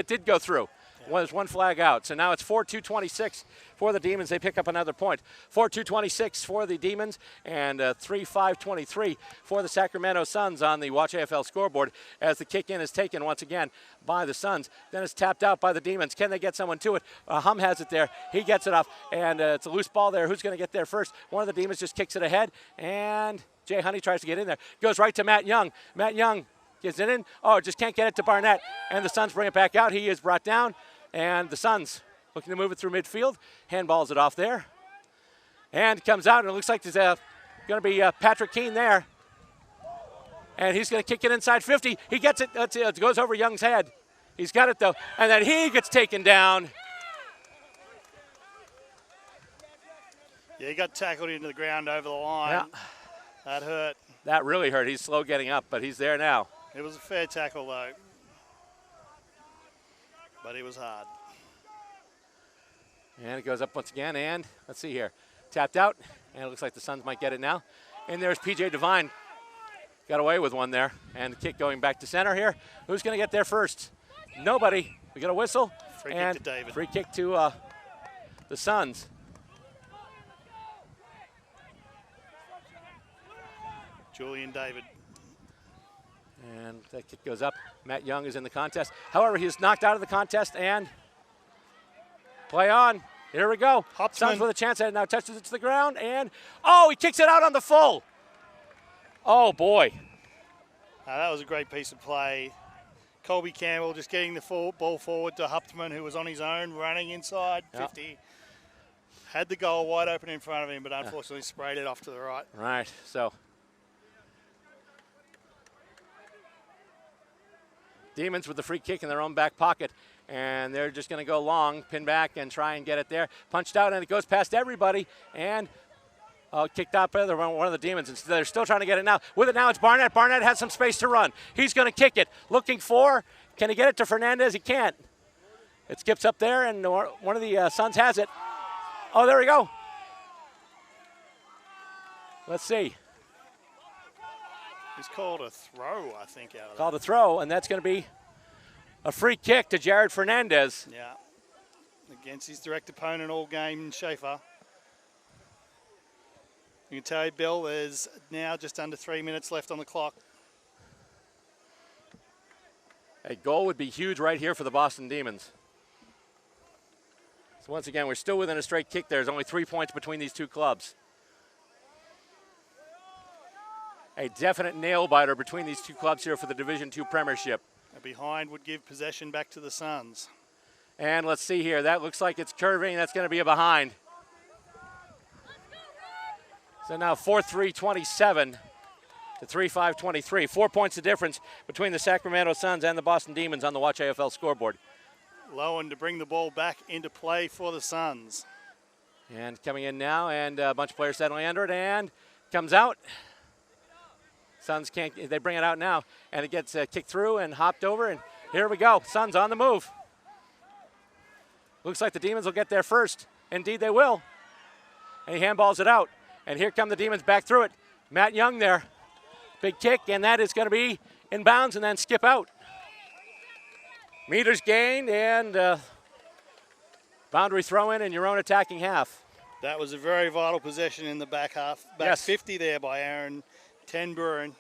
did go through. Well, there's one flag out. So now it's 4-2-26 for the Demons. They pick up another point. 4-2-26 for the Demons and 3-5-23 for the Sacramento Suns on the Watch AFL scoreboard as the kick in is taken once again by the Suns. Then it's tapped out by the Demons. Can they get someone to it? Humm has it there. He gets it off, and it's a loose ball there. Who's going to get there first? One of the Demons just kicks it ahead, and Jay Honey tries to get in there. Goes right to Matt Young. Matt Young Gets it in. Oh, just can't get it to Barnett. And the Suns bring it back out. He is brought down. And the Suns looking to move it through midfield. Handballs it off there. And comes out, and it looks like there's going to be Patrick Keane there. And he's going to kick it inside 50. He gets it. It goes over Young's head. He's got it, though. And then he gets taken down. Yeah, he got tackled into the ground over the line. Yeah. That hurt. That really hurt. He's slow getting up, but he's there now. It was a fair tackle, though. But it was hard. And it goes up once again, and let's see here. Tapped out, and it looks like the Suns might get it now. And there's P.J. Devine. Got away with one there. And the kick going back to center here. Who's going to get there first? Nobody. We got a whistle. Free kick to David. Free kick to the Suns. Julian David. And that kick goes up. Matt Young is in the contest. However, he is knocked out of the contest, and play on. Here we go. Hopsman. Suns with a chance at it now. Touches it to the ground, and oh, he kicks it out on the full. Oh, boy. That was a great piece of play. Colby Campbell just getting the ball forward to Huptman, who was on his own, running inside 50. Had the goal wide open in front of him, but unfortunately sprayed it off to the right. Right, so Demons with the free kick in their own back pocket, and they're just going to go long, pin back, and try and get it there. Punched out, and it goes past everybody, and kicked out by one of the Demons. And they're still trying to get it now. With it now, it's Barnett. Barnett has some space to run. He's going to kick it. Looking for, can he get it to Fernandez? He can't. It skips up there, and one of the Suns has it. Oh, there we go. Let's see. He's called a throw, I think, out of that. Called a throw, and that's going to be a free kick to Jared Fernandez. Yeah. Against his direct opponent all game, Schaefer. You can tell you, Bill, there's now just under 3 minutes left on the clock. A goal would be huge right here for the Boston Demons. So once again, we're still within a straight kick. There's only 3 points between these two clubs. A definite nail-biter between these two clubs here for the Division II Premiership. A behind would give possession back to the Suns. And let's see here. That looks like it's curving. That's going to be a behind. So now 4-3-27 to 3-5-23. 4 points the difference between the Sacramento Suns and the Boston Demons on the Watch AFL scoreboard. Lowen to bring the ball back into play for the Suns. And coming in now, and a bunch of players settling under it, and comes out. Suns can't, they bring it out now, and it gets kicked through and hopped over, and here we go. Suns on the move. Looks like the Demons will get there first. Indeed they will. And he handballs it out. And here come the Demons back through it. Matt Young there. Big kick, and that is going to be in bounds and then skip out. Meters gained, and boundary throw in your own attacking half. That was a very vital possession in the back half. Back 50 there by Aaron Ten Buren.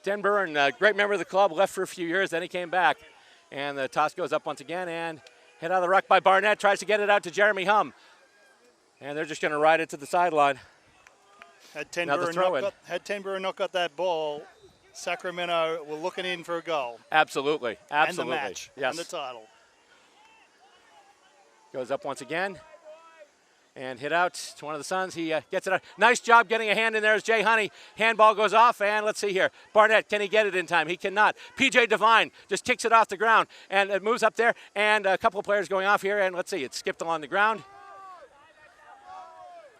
Ten Buren, great member of the club, left for a few years, then he came back. And the toss goes up once again, and hit out of the ruck by Barnett, tries to get it out to Jeremy Hum. And they're just going to ride it to the sideline. Had Ten Buren not got that ball, Sacramento were looking in for a goal. Absolutely, absolutely. And the match, yes. and the title. Goes up once again. And hit out to one of the Suns. He gets it out. Nice job getting a hand in there as Jay Honey. Handball goes off, and let's see here. Barnett, can he get it in time? He cannot. P.J. Devine just kicks it off the ground, and it moves up there. And a couple of players going off here, and let's see. It skipped along the ground.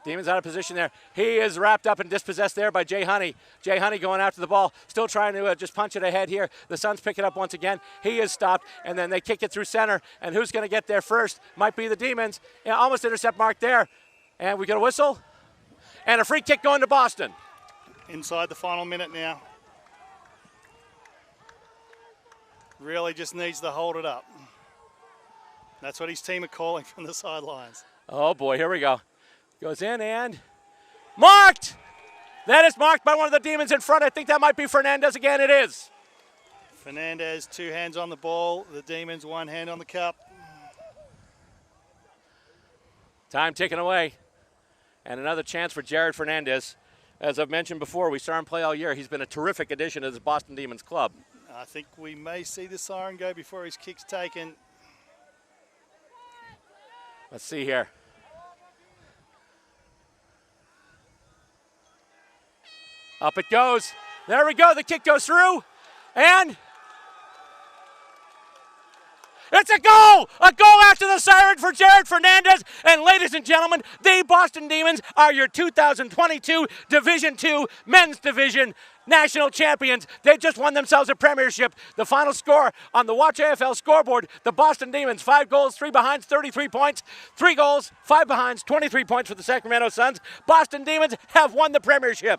Demons out of position there. He is wrapped up and dispossessed there by Jay Honey. Jay Honey going after the ball, still trying to just punch it ahead here. The Suns pick it up once again. He is stopped, and then they kick it through center. And who's going to get there first? Might be the Demons. Yeah, almost intercept mark there. And we got a whistle. And a free kick going to Boston. Inside the final minute now. Really just needs to hold it up. That's what his team are calling from the sidelines. Oh, boy, here we go. Goes in and marked. That is marked by one of the Demons in front. I think that might be Fernandez again. It is. Fernandez, 2 hands on the ball. The Demons, 1 hand on the cup. Time ticking away. And another chance for Jared Fernandez. As I've mentioned before, we saw him play all year. He's been a terrific addition to this Boston Demons club. I think we may see the siren go before his kick's taken. Let's see here. Up it goes. There we go. The kick goes through. And it's a goal! A goal after the siren for Jared Fernandez. And ladies and gentlemen, the Boston Demons are your 2022 Division II Men's Division National Champions. They just won themselves a premiership. The final score on the Watch AFL scoreboard, the Boston Demons, 5 goals, 3 behinds, 33 points. 3 goals, 5 behinds, 23 points for the Sacramento Suns. Boston Demons have won the premiership.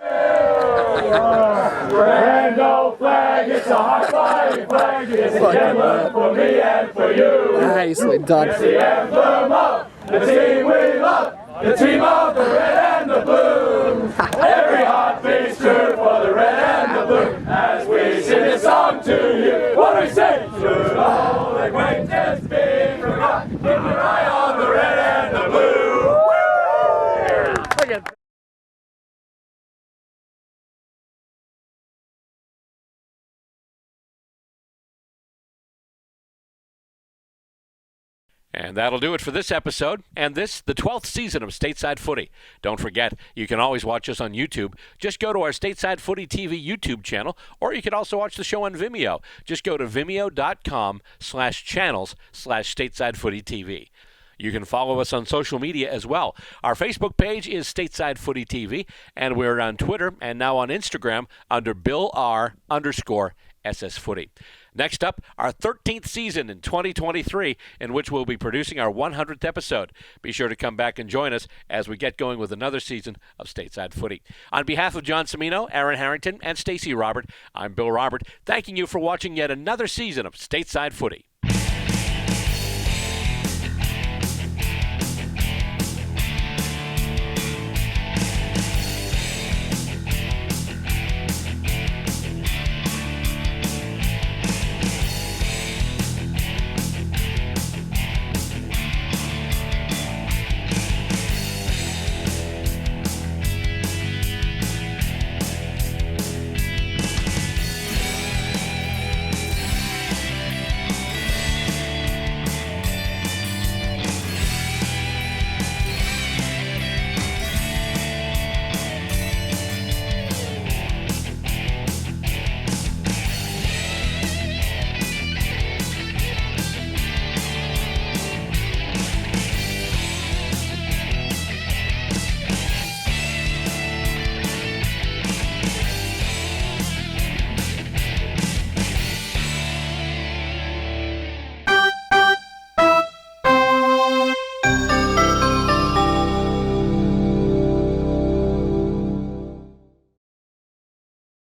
Rainbow flag, it's a high-flying flag. It's an emblem for me and for you. Nicely done. It's the emblem of the team we love, the team of the red and the blue. Every heart beats true for the red and the blue. As we sing this song to you, what do we say? Should all acquaintance be forgot? Keep your eye on the red and the blue. And that'll do it for this episode, and this, the 12th season of Stateside Footy. Don't forget, you can always watch us on YouTube. Just go to our Stateside Footy TV YouTube channel, or you can also watch the show on Vimeo. Just go to vimeo.com/channels/Stateside Footy TV. You can follow us on social media as well. Our Facebook page is Stateside Footy TV, and we're on Twitter and now on Instagram under BillR_SS Footy. Next up, our 13th season in 2023, in which we'll be producing our 100th episode. Be sure to come back and join us as we get going with another season of Stateside Footy. On behalf of John Cimino, Aaron Harrington, and Stacey Robert, I'm Bill Robert, thanking you for watching yet another season of Stateside Footy.